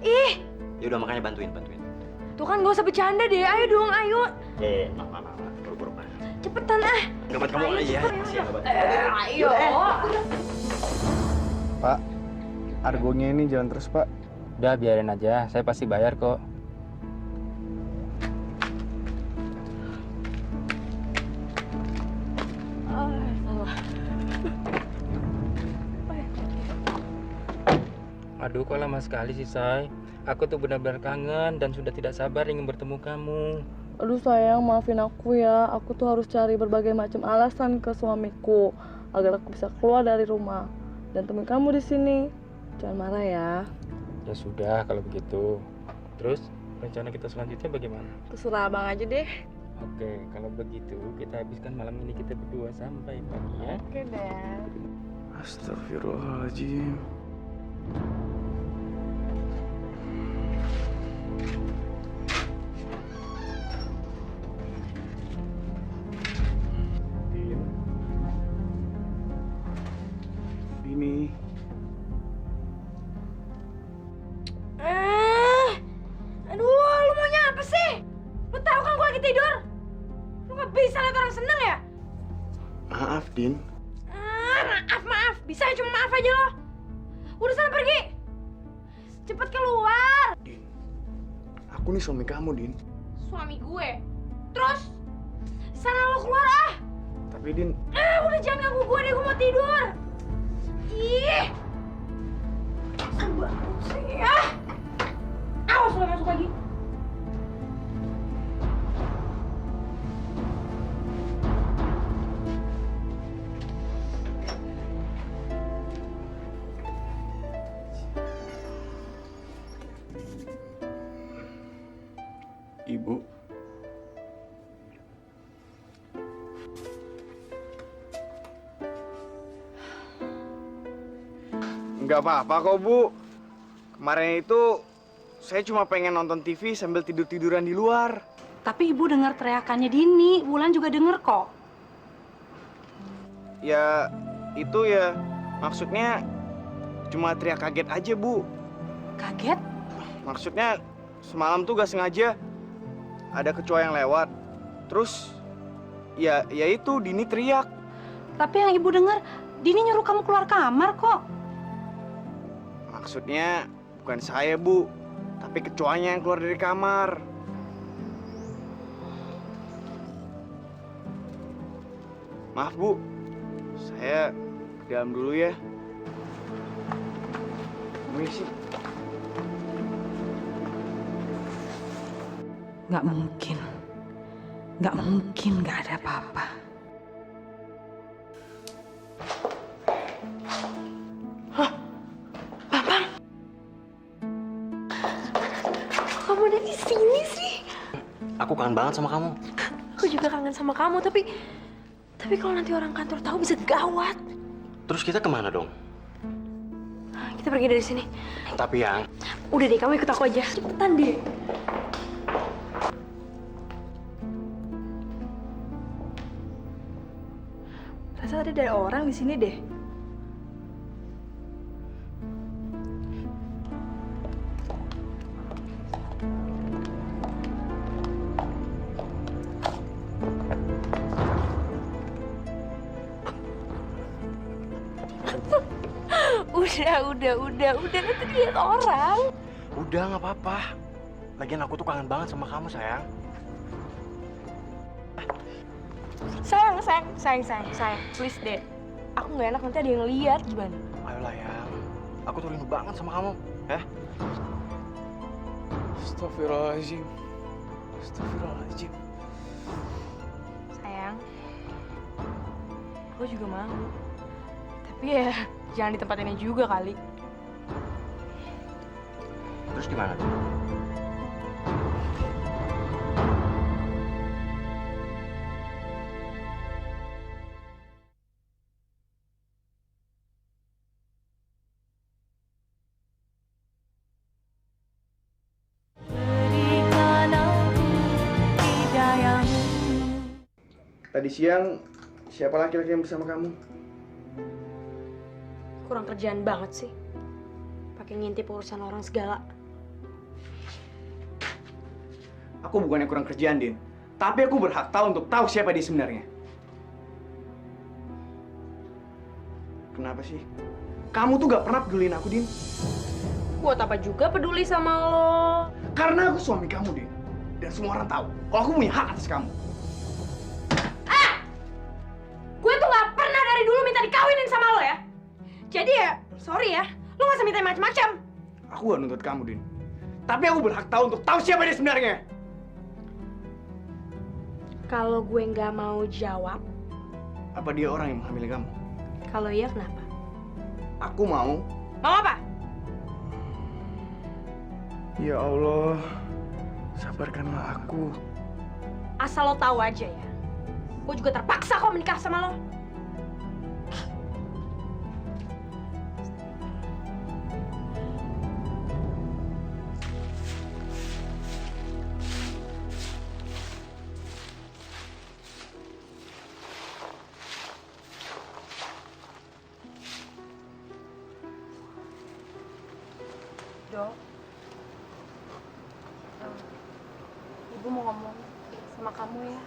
Ih, Ya udah makanya bantuin. tuh kan gak usah bercanda deh. Ayo dong, ayo. Maaf. Buru-buru Pak. Cepetan ah. Nggak buat kamu iya. Masih ya, nggak buat. Ayo. Pak, argonya ini jalan terus, Pak. Udah biarin aja, saya pasti bayar kok. Aduh, kok lama sekali sih, Say? Aku tuh benar-benar kangen dan sudah tidak sabar ingin bertemu kamu. Aduh sayang, maafin aku ya. Aku tuh harus cari berbagai macam alasan ke suamiku agar aku bisa keluar dari rumah dan temuin kamu di sini. Jangan marah ya. Ya sudah, kalau begitu. Terus, rencana kita selanjutnya bagaimana? Terserah abang aja deh. Oke, kalau begitu kita habiskan malam ini kita berdua sampai pagi ya. Oke deh. Astagfirullahaladzim. Ini Aduh, lu maunya apa sih? Lu tahu kan gue lagi tidur? Lu gak bisa lihat orang seneng ya? maaf, Din. Maaf. Bisa cuma maaf aja lo. Udah sana pergi. Cepet keluar. Din, aku nih suami kamu, Din. Suami gue. Terus? Sana lo keluar ah. Tapi Din, Udah jangan ganggu gue deh, gue mau tidur. Ih. Kesel banget sih. Awas lo masuk lagi. Ibu. Nggak apa-apa kok, Bu. Kemarin itu saya cuma pengen nonton TV sambil tidur-tiduran di luar. Tapi ibu dengar teriakannya Dini, Wulan juga denger kok. Ya, itu ya maksudnya cuma teriak kaget aja, Bu. Kaget? Maksudnya semalam tuh gak sengaja ada kecoa yang lewat. Terus ya itu Dini teriak. Tapi yang ibu dengar, Dini nyuruh kamu keluar kamar kok. Maksudnya bukan saya, Bu, tapi kecoanya yang keluar dari kamar. Maaf, Bu. Saya ke dalam dulu ya. Permisi. Nggak mungkin. Nggak mungkin nggak ada apa-apa. Kamu ada di sini sih? Aku kangen banget sama kamu. Aku juga kangen sama kamu, tapi kalau nanti orang kantor tahu bisa gawat. Terus kita kemana dong? Kita pergi dari sini. Tapi Yang, Udah deh, kamu ikut aku aja. Cepetan deh. Rasa tadi ada orang di sini deh. Udah, nanti lihat orang. udah nggak apa-apa. Lagian aku tuh kangen banget sama kamu, sayang. Sayang, please deh. Aku nggak enak nanti ada yang lihat gimana? Ayolah, Yang. Aku tuh rindu banget sama kamu, ya? Astagfirullahaladzim. Astagfirullahaladzim. Sayang, aku juga mau. Tapi ya jangan di tempat ini juga kali. Terus gimana tuh? Tadi siang, siapa laki-laki yang bersama kamu? Kurang kerjaan banget sih. Pakai ngintip urusan orang segala. Aku bukannya kurang kerjaan, Din. Tapi aku berhak tahu untuk tahu siapa dia sebenarnya. Kenapa sih? Kamu tuh gak pernah peduliin aku, Din. Buat apa juga peduli sama lo? Karena aku suami kamu, Din. Dan semua orang tahu kalau aku punya hak atas kamu. Gue tuh gak pernah dari dulu minta dikawinin sama lo ya. Jadi ya, sorry ya, lo gak usah minta macam-macam. Aku gak nuntut kamu, Din. Tapi aku berhak tahu untuk tahu siapa dia sebenarnya. Kalau gue nggak mau jawab, Apa dia orang yang menghamili kamu? kalau iya kenapa? Aku mau. Mau apa? Ya Allah, sabarkanlah aku. Asal lo tahu aja ya, gue juga terpaksa kok menikah sama lo. Dok, Ibu mau ngomong sama kamu ya.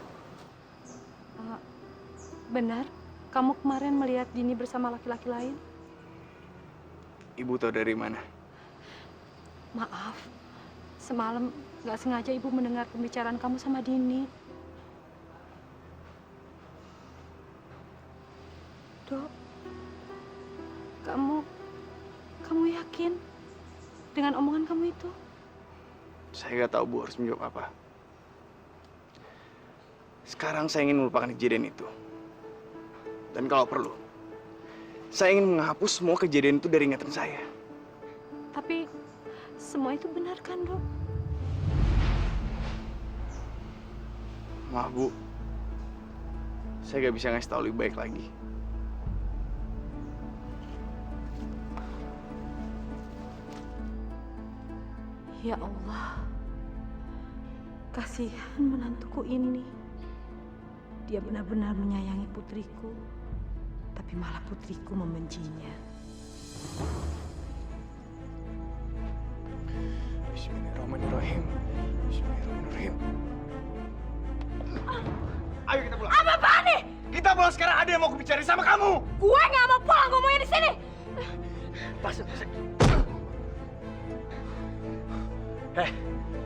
Benar, kamu kemarin melihat Dini bersama laki-laki lain? Ibu tahu dari mana? Maaf, semalam nggak sengaja Ibu mendengar pembicaraan kamu sama Dini. Dok, kamu yakin dengan omongan kamu itu? Saya nggak tahu Bu harus menjawab apa. Sekarang saya ingin melupakan kejadian itu. Dan kalau perlu, saya ingin menghapus semua kejadian itu dari ingatan saya. Tapi semua itu benar kan, Dok? Maaf Bu, saya nggak bisa ngasih tahu lebih baik lagi. Ya Allah, kasihan menantuku ini. Dia benar-benar menyayangi putriku, tapi malah putriku membencinya. Bismillahirrahmanirrahim. Bismillahirrahmanirrahim. Ayo kita pulang. Apa-apaan nih? Kita pulang sekarang, ada yang mau aku bicarain sama kamu. Gue nggak mau pulang, gue maunya di sini.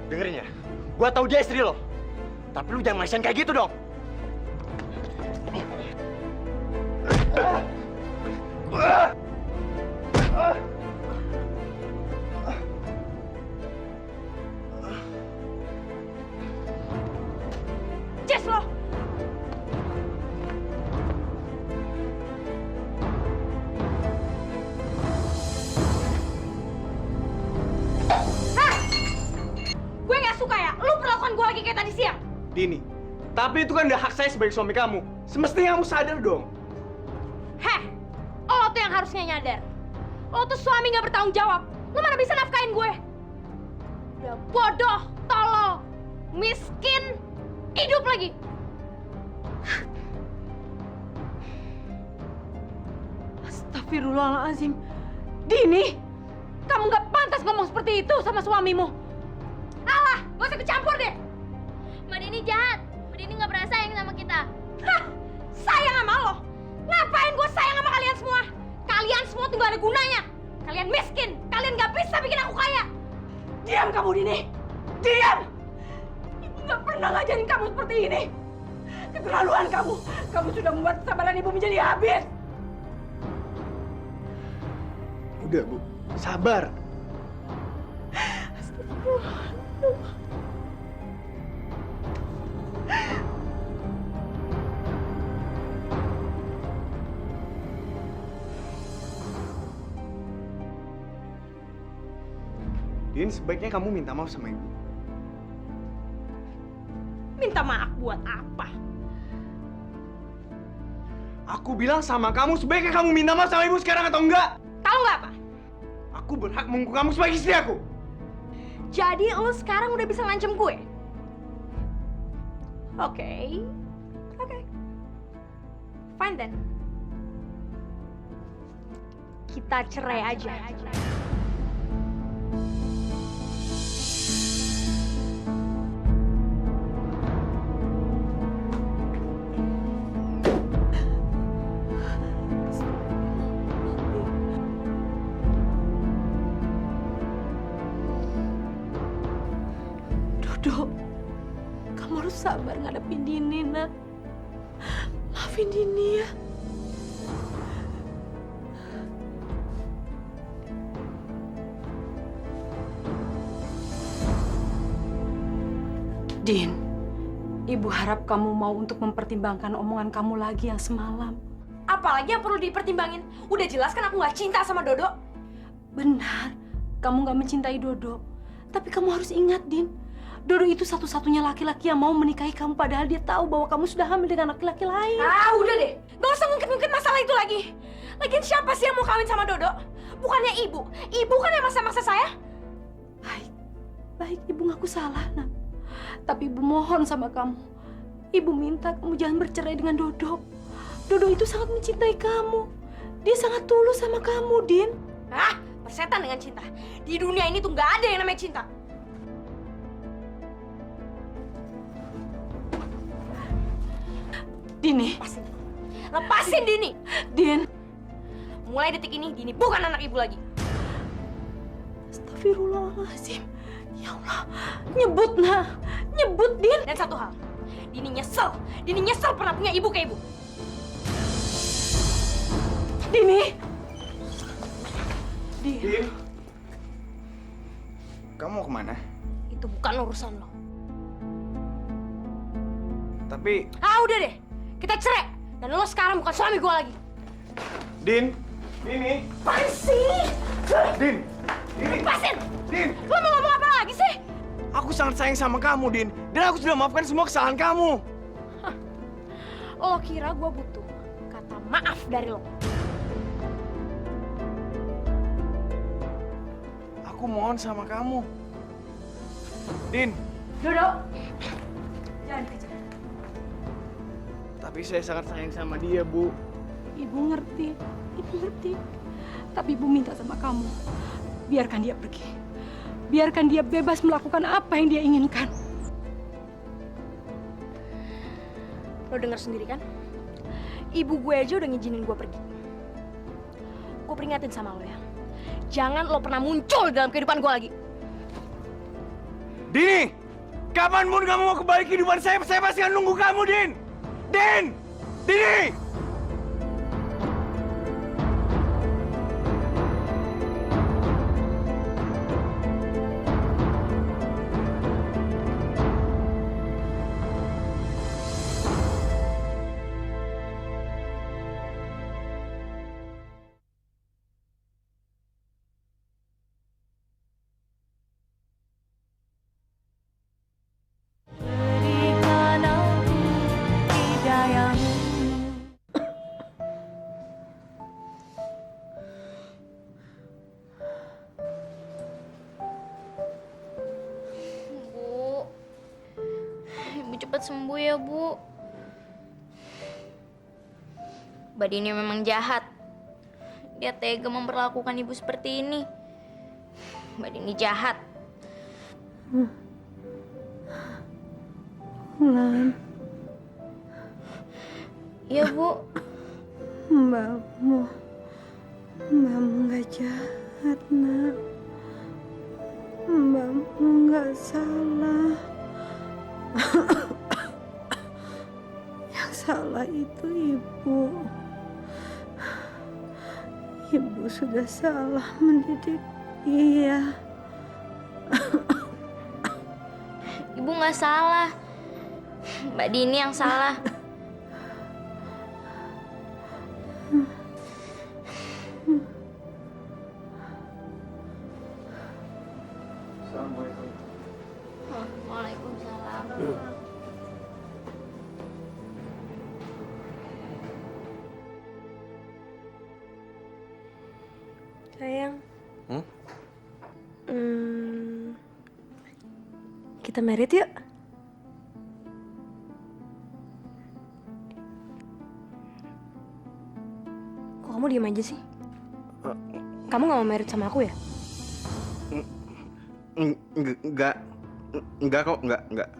Dengerin ya. Gua tahu dia istri lo. Tapi lu jangan main kayak gitu dong. Jess lo. Gue nggak suka ya, lu perlakuan gue lagi kayak tadi siang. Dini, tapi itu kan udah hak saya sebagai suami kamu. Semestinya kamu sadar dong. Heh, lo tuh yang harusnya nyadar. Lo tuh suami nggak bertanggung jawab. Lo mana bisa nafkain gue? Udah bodoh, tolol, miskin, hidup lagi. Astagfirullahaladzim. Dini, kamu nggak pantas ngomong seperti itu sama suamimu. Alah, gak usah kecampur deh. Mbak Dini jahat. Mbak Dini nggak pernah sayang sama kita. Hah, sayang sama lo? Ngapain gue sayang sama kalian semua? Kalian semua tuh gak ada gunanya. Kalian miskin, kalian gak bisa bikin aku kaya. Diam kamu, Dini. Diam. Ibu nggak pernah ngajarin kamu seperti ini. Keterlaluan kamu. Kamu sudah membuat kesabaran Ibu menjadi habis. Udah Bu, sabar. Din, sebaiknya kamu minta maaf sama ibu. Minta maaf buat apa? Aku bilang sama kamu, sebaiknya kamu minta maaf sama ibu sekarang atau enggak? Tahu nggak apa? Aku berhak mengaku kamu sebagai istri aku. Jadi lo sekarang udah bisa ngancem gue? Oke. Fine then. Kita cerai aja. Dodo, kamu harus sabar ngadepin Dini, nak. Maafin Dini ya. Din, Ibu harap kamu mau untuk mempertimbangkan omongan kamu lagi yang semalam. Apalagi yang perlu dipertimbangin? Udah jelas kan aku nggak cinta sama Dodo. Benar, kamu nggak mencintai Dodo. Tapi kamu harus ingat, Din. Dodo itu satu-satunya laki-laki yang mau menikahi kamu padahal dia tahu bahwa kamu sudah hamil dengan laki-laki lain. Ah, udah deh. Gak usah ngungkit-ngungkit masalah itu lagi. Lagian siapa sih yang mau kawin sama Dodo? Bukannya ibu. Ibu kan yang maksa-maksa saya. Baik, Ibu ngaku salah, nak. Tapi Ibu mohon sama kamu. Ibu minta kamu jangan bercerai dengan Dodo. Dodo itu sangat mencintai kamu. Dia sangat tulus sama kamu, Din. Ah, persetan dengan cinta. Di dunia ini tuh nggak ada yang namanya cinta. Dini. Lepasin Dini. Din. Mulai detik ini, Dini bukan anak ibu lagi. Astagfirullahaladzim. Ya Allah. Nyebut, nah. Nyebut, Din. Dan satu hal. Dini nyesel. Dini nyesel pernah punya ibu kayak ibu. Dini. Din. Kamu mau kemana? Itu bukan urusan lo. Tapi... Ah, udah deh. Kita cerai. Dan lo sekarang bukan suami gue lagi. Din. Dini. Apaan sih? Din. Dini. Lepasin. Din. Lo mau ngomong apa lagi sih? Aku sangat sayang sama kamu, Din. Dan aku sudah maafkan semua kesalahan kamu. Lo kira gue butuh kata maaf dari lo? Aku mohon sama kamu. Din. Dodo. Jangan kejar. Tapi saya sangat sayang sama dia, Bu. Ibu ngerti. Tapi Ibu minta sama kamu. Biarkan dia pergi. Biarkan dia bebas melakukan apa yang dia inginkan. Lo denger sendiri kan? Ibu gue aja udah ngizinin gue pergi. Gue peringatin sama lo ya. Jangan lo pernah muncul dalam kehidupan gue lagi. Dini! Kapanpun kamu mau kembali ke kehidupan saya pasti akan nunggu kamu, Din! Din! Dini! Bu, Ibu cepat sembuh ya, Bu. Mbak Dini memang jahat. Dia tega memperlakukan Ibu seperti ini. Mbak Dini jahat. Lan, Iya, Bu. Mbakmu nggak jahat, nak. Mbakmu nggak salah. Yang salah itu Ibu. Ibu sudah salah mendidik dia. Ibu nggak salah. Mbak Dini yang salah. Sayang. Hmm? Kita married yuk. Kok kamu diem aja sih? Kamu gak mau married sama aku ya? Enggak kok, enggak.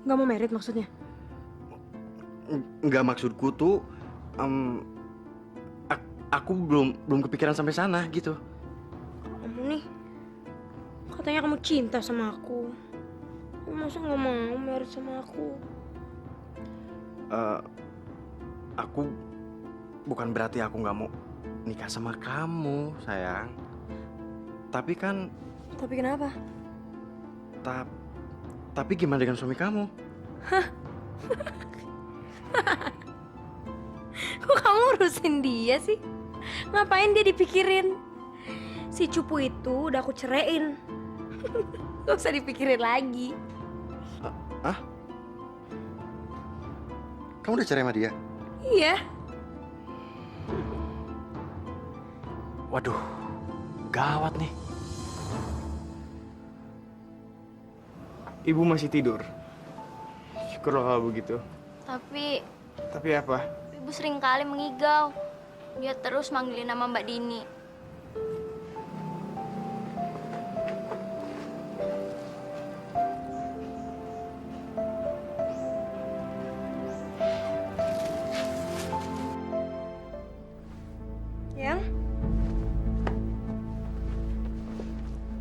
Gak mau married maksudnya? Enggak, maksudku tuh aku belum kepikiran sampai sana gitu. Kamu nih, katanya kamu cinta sama aku. Masa gak mau married sama aku? Aku bukan berarti aku nggak mau nikah sama kamu, sayang. Tapi kan... Tapi kenapa? Tapi gimana dengan suami kamu? Kok kamu urusin dia sih? Ngapain dia dipikirin? Si cupu itu udah aku ceraiin. Gak usah dipikirin lagi. Hah? Kamu udah cerai sama dia? Iya. Waduh, gawat nih. Ibu masih tidur. Syukurlah kalau begitu. Tapi apa? ibu sering kali mengigau. Dia terus manggilin nama Mbak Dini. Yang?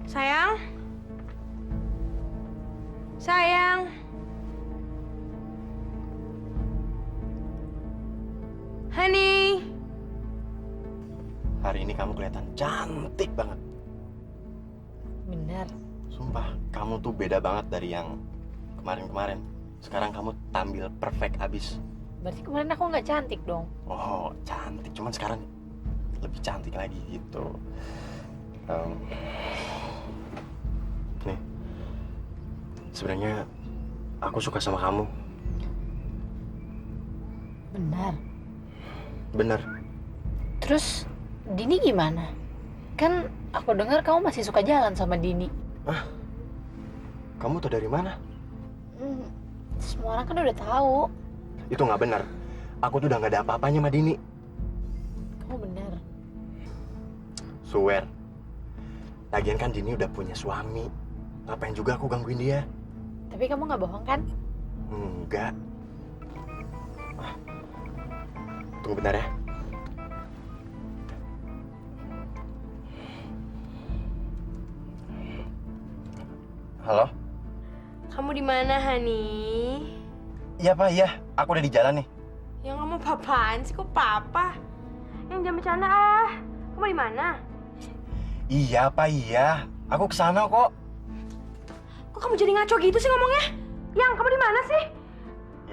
Sayang? Sayang? Honey? Hari ini kamu kelihatan cantik banget. Benar. Sumpah, kamu tuh beda banget dari yang kemarin-kemarin. Sekarang kamu tampil perfect abis. Berarti kemarin aku nggak cantik dong. Oh, cantik. Cuman sekarang lebih cantik lagi gitu. Nih, sebenarnya aku suka sama kamu. Benar. Bener. Terus Dini gimana? Kan aku dengar kamu masih suka jalan sama Dini. Hah? Kamu tuh dari mana? Semua orang kan udah tahu. Itu nggak benar. Aku tuh udah nggak ada apa-apanya sama Dini. Kamu benar. Swear. Lagian kan Dini udah punya suami. Ngapain juga aku gangguin dia? Tapi kamu nggak bohong kan? Enggak. Tunggu bentar ya. Halo? Kamu di mana, Hani? Iya, Pak, iya. Aku udah di jalan nih. Yang kamu papaan sih? Kok papa? Yang jangan bercanda ah. Kamu di mana? Iya, Pak, iya. Aku kesana kok. Kok kamu jadi ngaco gitu sih ngomongnya? Yang kamu di mana sih?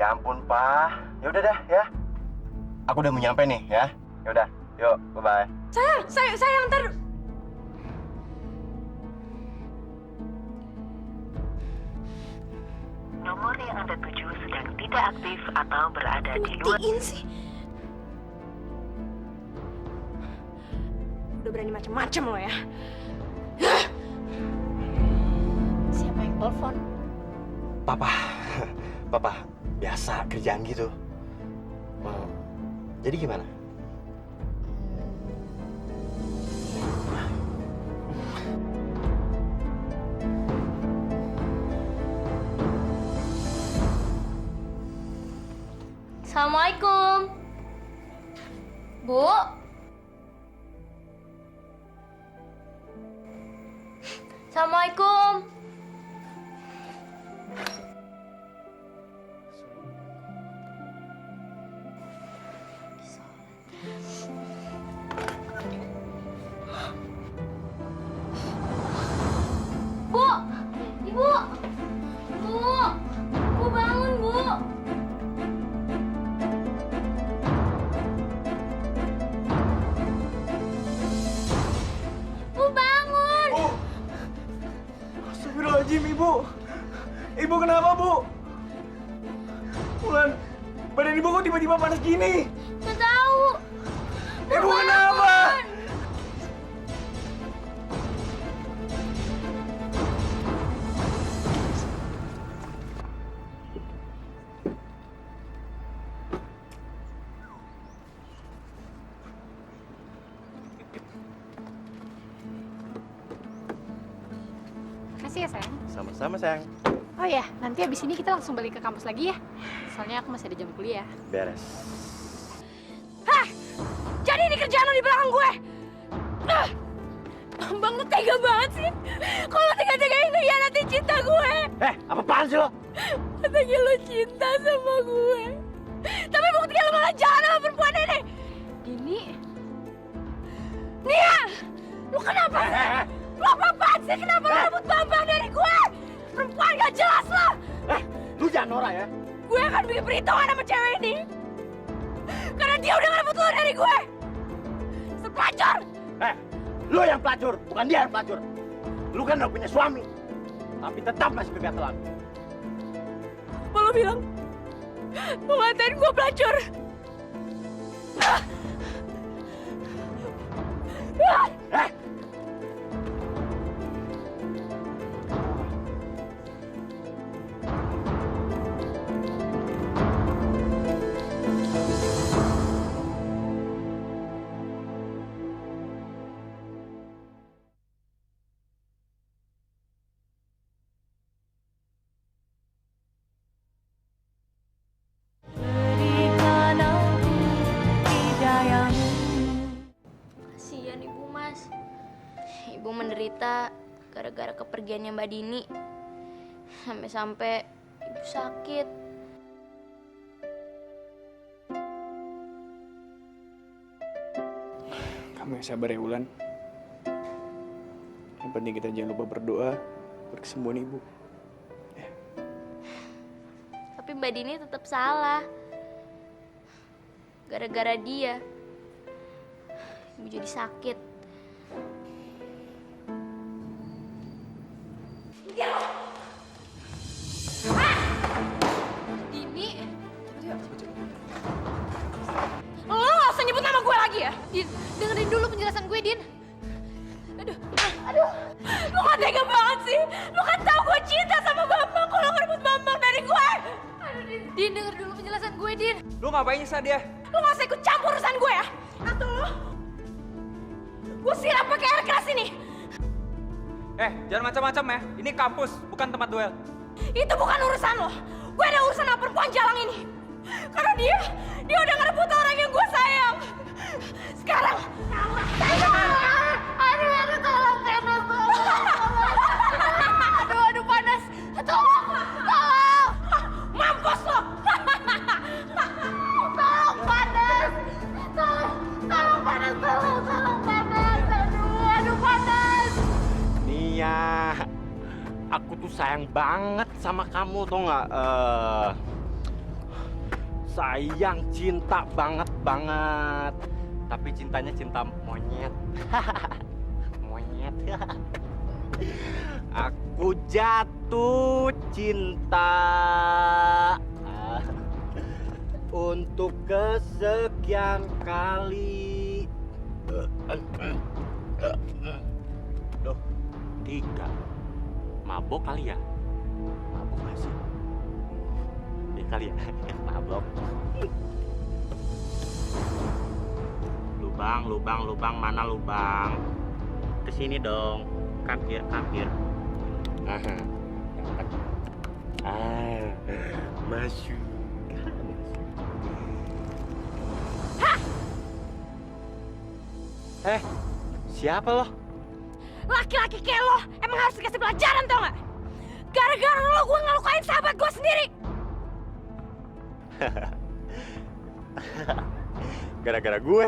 Ya ampun, Pak. Ya udah dah, ya. Aku udah mau nyampe nih, ya. Ya udah. Yuk, bye-bye. Sayang, ntar. Nomor yang Anda tuju sedang tidak aktif atau berada di luar. Buktiin sih. Udah berani macem-macem lo ya. Siapa yang telepon? Papa. Papa, biasa kerjaan gitu. Jadi gimana? Assalamualaikum. Bu. Assalamualaikum. Bu, Ibu. Bu bangun, Bu. Bu bangun. Astagfirullahaladzim, Ibu. Ibu kenapa, Bu? Bulan, badan Ibu kok tiba-tiba panas gini? Nggak tahu. Ibu kenapa? Makasih ya, sayang. Sama-sama sayang. Oh ya, nanti abis ini kita langsung balik ke kampus lagi ya. Soalnya aku masih ada jam kuliah. Beres. Hah? Jadi ini kerjaan lo di belakang gue? Bang, lo tega banget sih. Kalau tega-tegain ngehianatin cinta gue. Apaan sih lo? Katanya lo cinta sama gue. Tapi buktinya lo malah jalan sama perempuan ini. Dini. Nia! Lo kenapa sih? Lo apa-apaan sih? Kenapa lo rebut Bambang dari gue? Perempuan gak jelas lo! Lu jangan norak ya. Gue akan bikin perhitungan sama cewek ini. Karena dia udah ngerebut lo dari gue. Sepelacur! Lu yang pelacur, bukan dia yang pelacur. Lu kan udah punya suami, tapi tetap masih begatelan. Apa lo bilang? Lo ngatain gue pelacur. Kasihan Ibu Mas. Ibu menderita gara-gara kepergiannya Mbak Dini. Sampai-sampai Ibu sakit. Kamu yang sabar ya, Wulan. Yang penting kita jangan lupa berdoa buat kesembuhan ibu. Tapi Mbak Dini tetap salah. Gara-gara dia, Ibu jadi sakit. Dini. Lo gak usah nyebut nama gue lagi ya? Din, dengerin dulu penjelasan gue, Din. Aduh. Lo gak tega banget sih? Lo kan tahu gue cinta sama Bambang. Kalau ngerebut Bambang dari gue. Aduh, Din, denger dulu penjelasan gue, Din. Lu ngapain nyiksa dia? Lo gak usah ikut campur urusan gue ya? Atau lo? Gue siram pakai air keras ini. Jangan macam-macam ya. Ini kampus, bukan tempat duel. Itu bukan urusan lo. Gue ada urusan sama perempuan jalang ini. Karena dia udah ngerebut orang yang gue sayang. Sekarang, Aduh, tolong, Tena, aduh, panas. Tolong. mampus lo. Tolong, panas. Tolong, panas. Aduh, panas. Nia, aku tuh sayang banget sama kamu, tau nggak? Sayang, cinta banget. Tapi cintanya cinta monyet. Monyet. Aku jatuh cinta untuk kesekian kali. Loh, 3. Mabok kali ya? Mabok gak sih? Ya kali ya, mabok. Lubang, mana lubang? Kesini dong, kampir. Masuk. Siapa lo? Laki-laki kayak lo emang harus dikasih pelajaran tau gak? Gara-gara lo gue ngelukain sahabat gue sendiri. Gara-gara gue?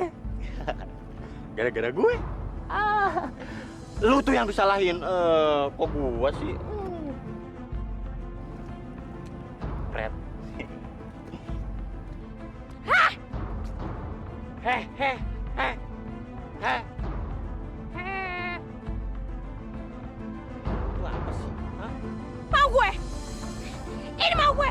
Gara-gara gue? Lu tuh yang disalahin. Kok gua sih? Fred. Heh. Lu apa sih? Hah? Mau gue? Ini mau gue.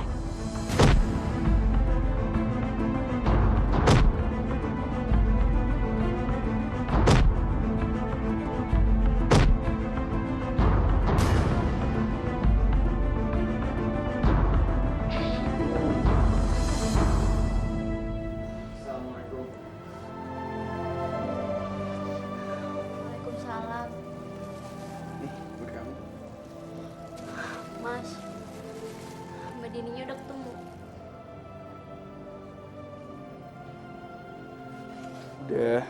Udah,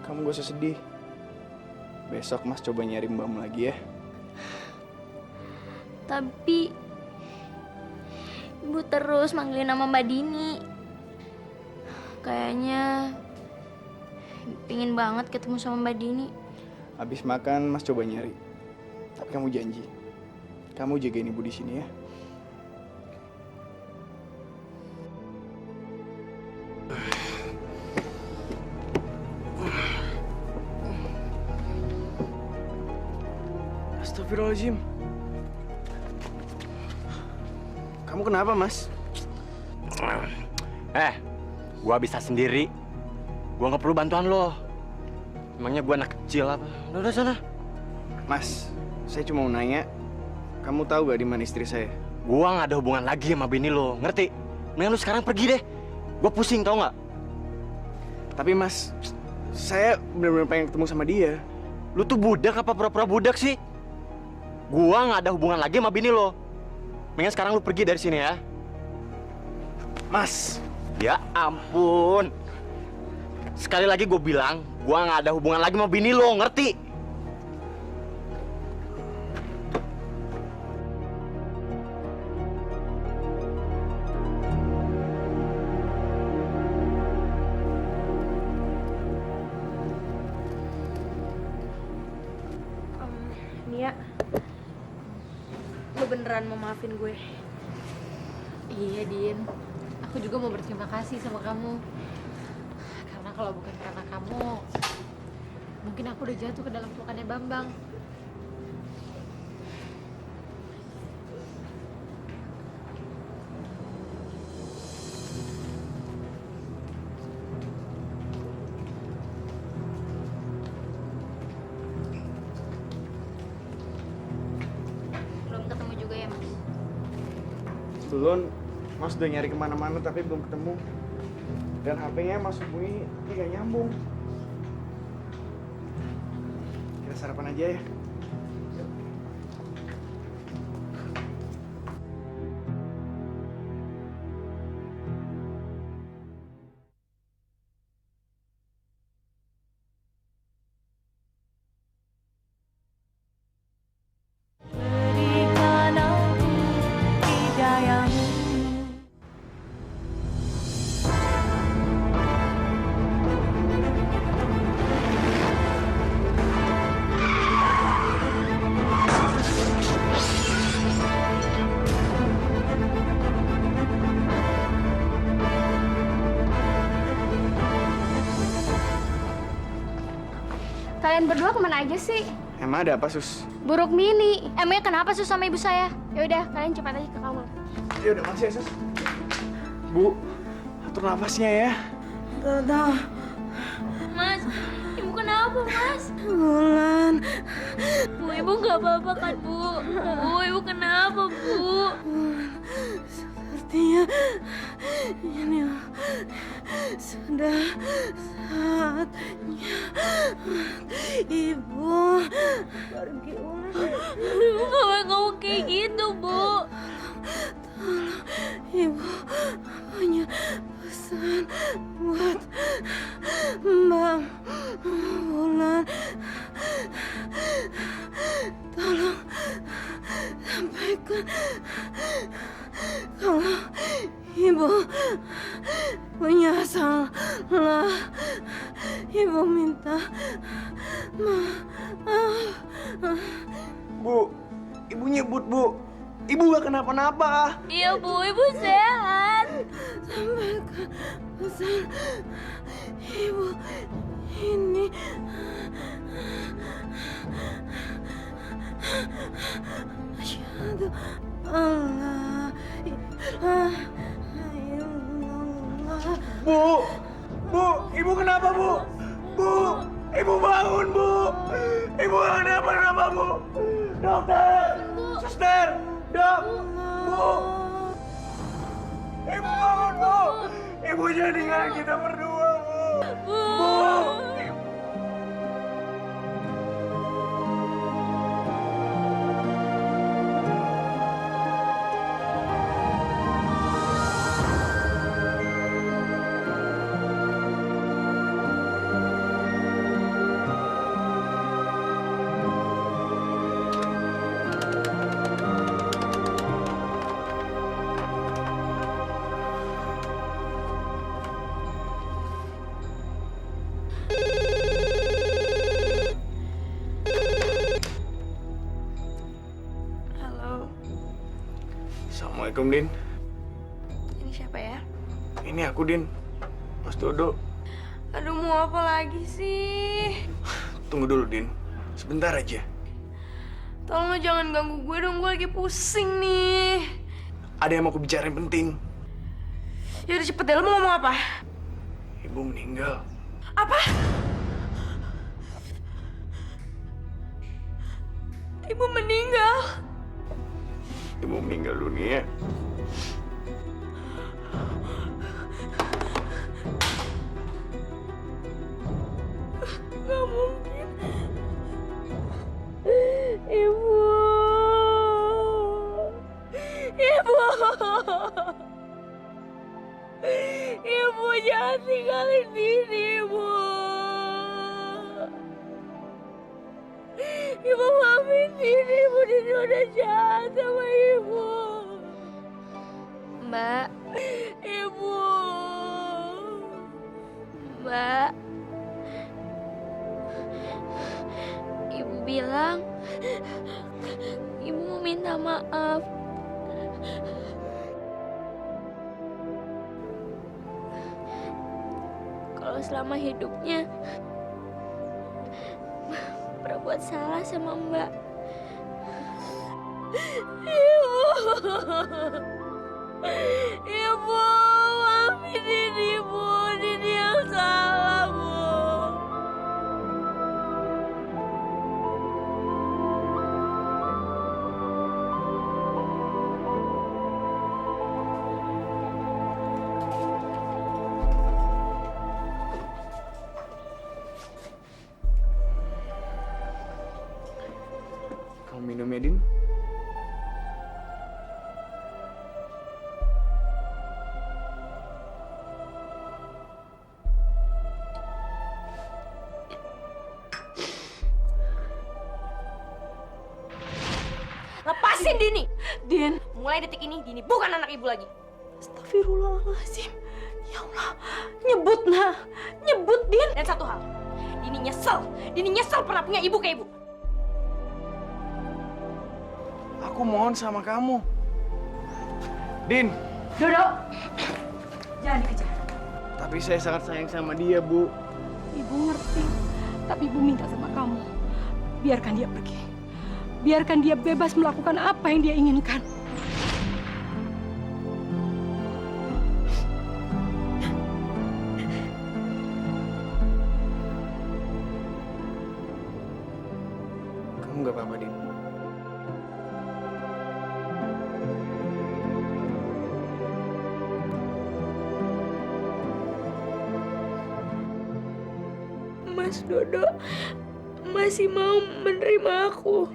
kamu gak usah sedih. Besok Mas coba nyari mbakmu lagi ya. Tapi Ibu terus manggilin nama Mbak Dini. Kayaknya pingin banget ketemu sama Mbak Dini. Habis makan Mas coba nyari. Tapi kamu janji, kamu jagain ibu di sini ya. Astagfirullahaladzim. Kamu kenapa, Mas? Gua bisa sendiri. Gua nggak perlu bantuan lo. Emangnya gua anak kecil apa? Udah sana. Mas, saya cuma mau nanya, kamu tahu gak di mana istri saya? Gua nggak ada hubungan lagi sama bini lo, ngerti? Mending lu sekarang pergi deh. Gua pusing tau nggak? Tapi Mas, saya benar-benar pengen ketemu sama dia. Lu tuh budak apa pura-pura budak sih? Gua nggak ada hubungan lagi sama bini lo. Mendingan sekarang lu pergi dari sini ya. Mas, ya ampun. Sekali lagi gue bilang, gua nggak ada hubungan lagi sama bini lo, ngerti? Nia, Lu beneran mau maafin gue? Iya, Din. Aku juga mau berterima kasih sama kamu. Karena kalau bukan karena kamu, mungkin aku udah jatuh ke dalam pelukannya Bambang. Belum ketemu juga ya, Mas? belum. Mas udah nyari kemana-mana tapi belum ketemu. Dan HP-nya Mas hubungi, ini gak nyambung. Kita sarapan aja ya. Kalian berdua kemana aja sih? Emang ada apa, Sus? Buruk Mini. Emangnya kenapa Sus sama ibu saya? Ya udah, kalian cepat aja ke kamar. Ya udah, makasih ya, Sus. Bu, atur nafasnya ya. Dadah. Mas, ibu kenapa, Mas? Bulan. Bu, ibu nggak apa-apa kan, Bu? Bu, ibu kenapa, Bu? Sepertinya ini sudah saatnya ibu pergi ulang. Ibu nggak boleh ngomong kayak gitu, Bu. Tolong, ibu punya pesan buat Mbak Bulan. Tolong sampaikan kalau ibu punya salah. Ibu minta maaf. Bu, ibu nyebut, Bu. Ibu gak kenapa-napa. Iya, Bu, ibu sehat. Sampaikan pesan ibu ini. Asyhadu Allah ilaha illallah. Bu, ibu kenapa, Bu? Bu, ibu bangun, Bu. Ibu gak kenapa-napa, Bu. Dokter, suster, dok, Bu. Ibu bangun, Bu. Ibu jangan tinggalin kita berdua, Bu. Bu. Assalamualaikum, Din. Ini siapa ya? Ini aku, Din. Mas Dodo. Aduh, mau apa lagi sih? Tunggu dulu, Din. Sebentar aja. Tolong lo jangan ganggu gue dong, gue lagi pusing nih. Ada yang mau aku bicarain penting. Ya udah cepet deh, lo mau ngomong apa? Ibu meninggal. Apa? Ibu meninggal? Ibu meninggal dunia. Gak mungkin. Ibu. Ibu. Ibu jangan tinggalin diri, Ibu. Ibu maafin diri, Ibu. Dini udah jahat sama Ibu. Mbak, Ibu. Mbak. Ibu bilang Ibu mau minta maaf. Kalau selama hidupnya pernah buat salah sama Mbak. Ibu. Ibu, maafin Dini, Bu. Dini yang salah, Bu. Kamu minum ya, Din? Lepasin Dini. Din. Mulai detik ini Dini bukan anak ibu lagi. Astagfirullahaladzim. Ya Allah, nyebut nah, nyebut Din. Dan satu hal, Dini nyesel. Dini nyesel pernah punya ibu kayak ibu. Aku mohon sama kamu. Din. Dodo, jangan dikejar. Tapi saya sangat sayang sama dia, Bu. Ibu ngerti, tapi Ibu minta sama kamu. Biarkan dia pergi. Biarkan dia bebas melakukan apa yang dia inginkan. Kamu nggak apa-apa, Din. Mas Dodo masih mau menerima aku.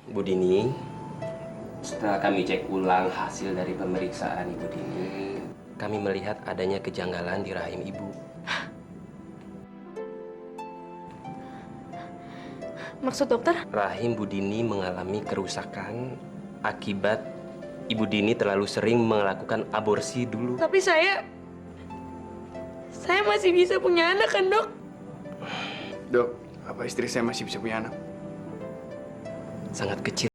Bu Dini, setelah kami cek ulang hasil dari pemeriksaan Ibu Dini, kami melihat adanya kejanggalan di rahim Ibu. Maksud dokter? Rahim Bu Dini mengalami kerusakan akibat Ibu Dini terlalu sering melakukan aborsi dulu. Tapi saya masih bisa punya anak kan, Dok? Dok, apa istri saya masih bisa punya anak? Sangat kecil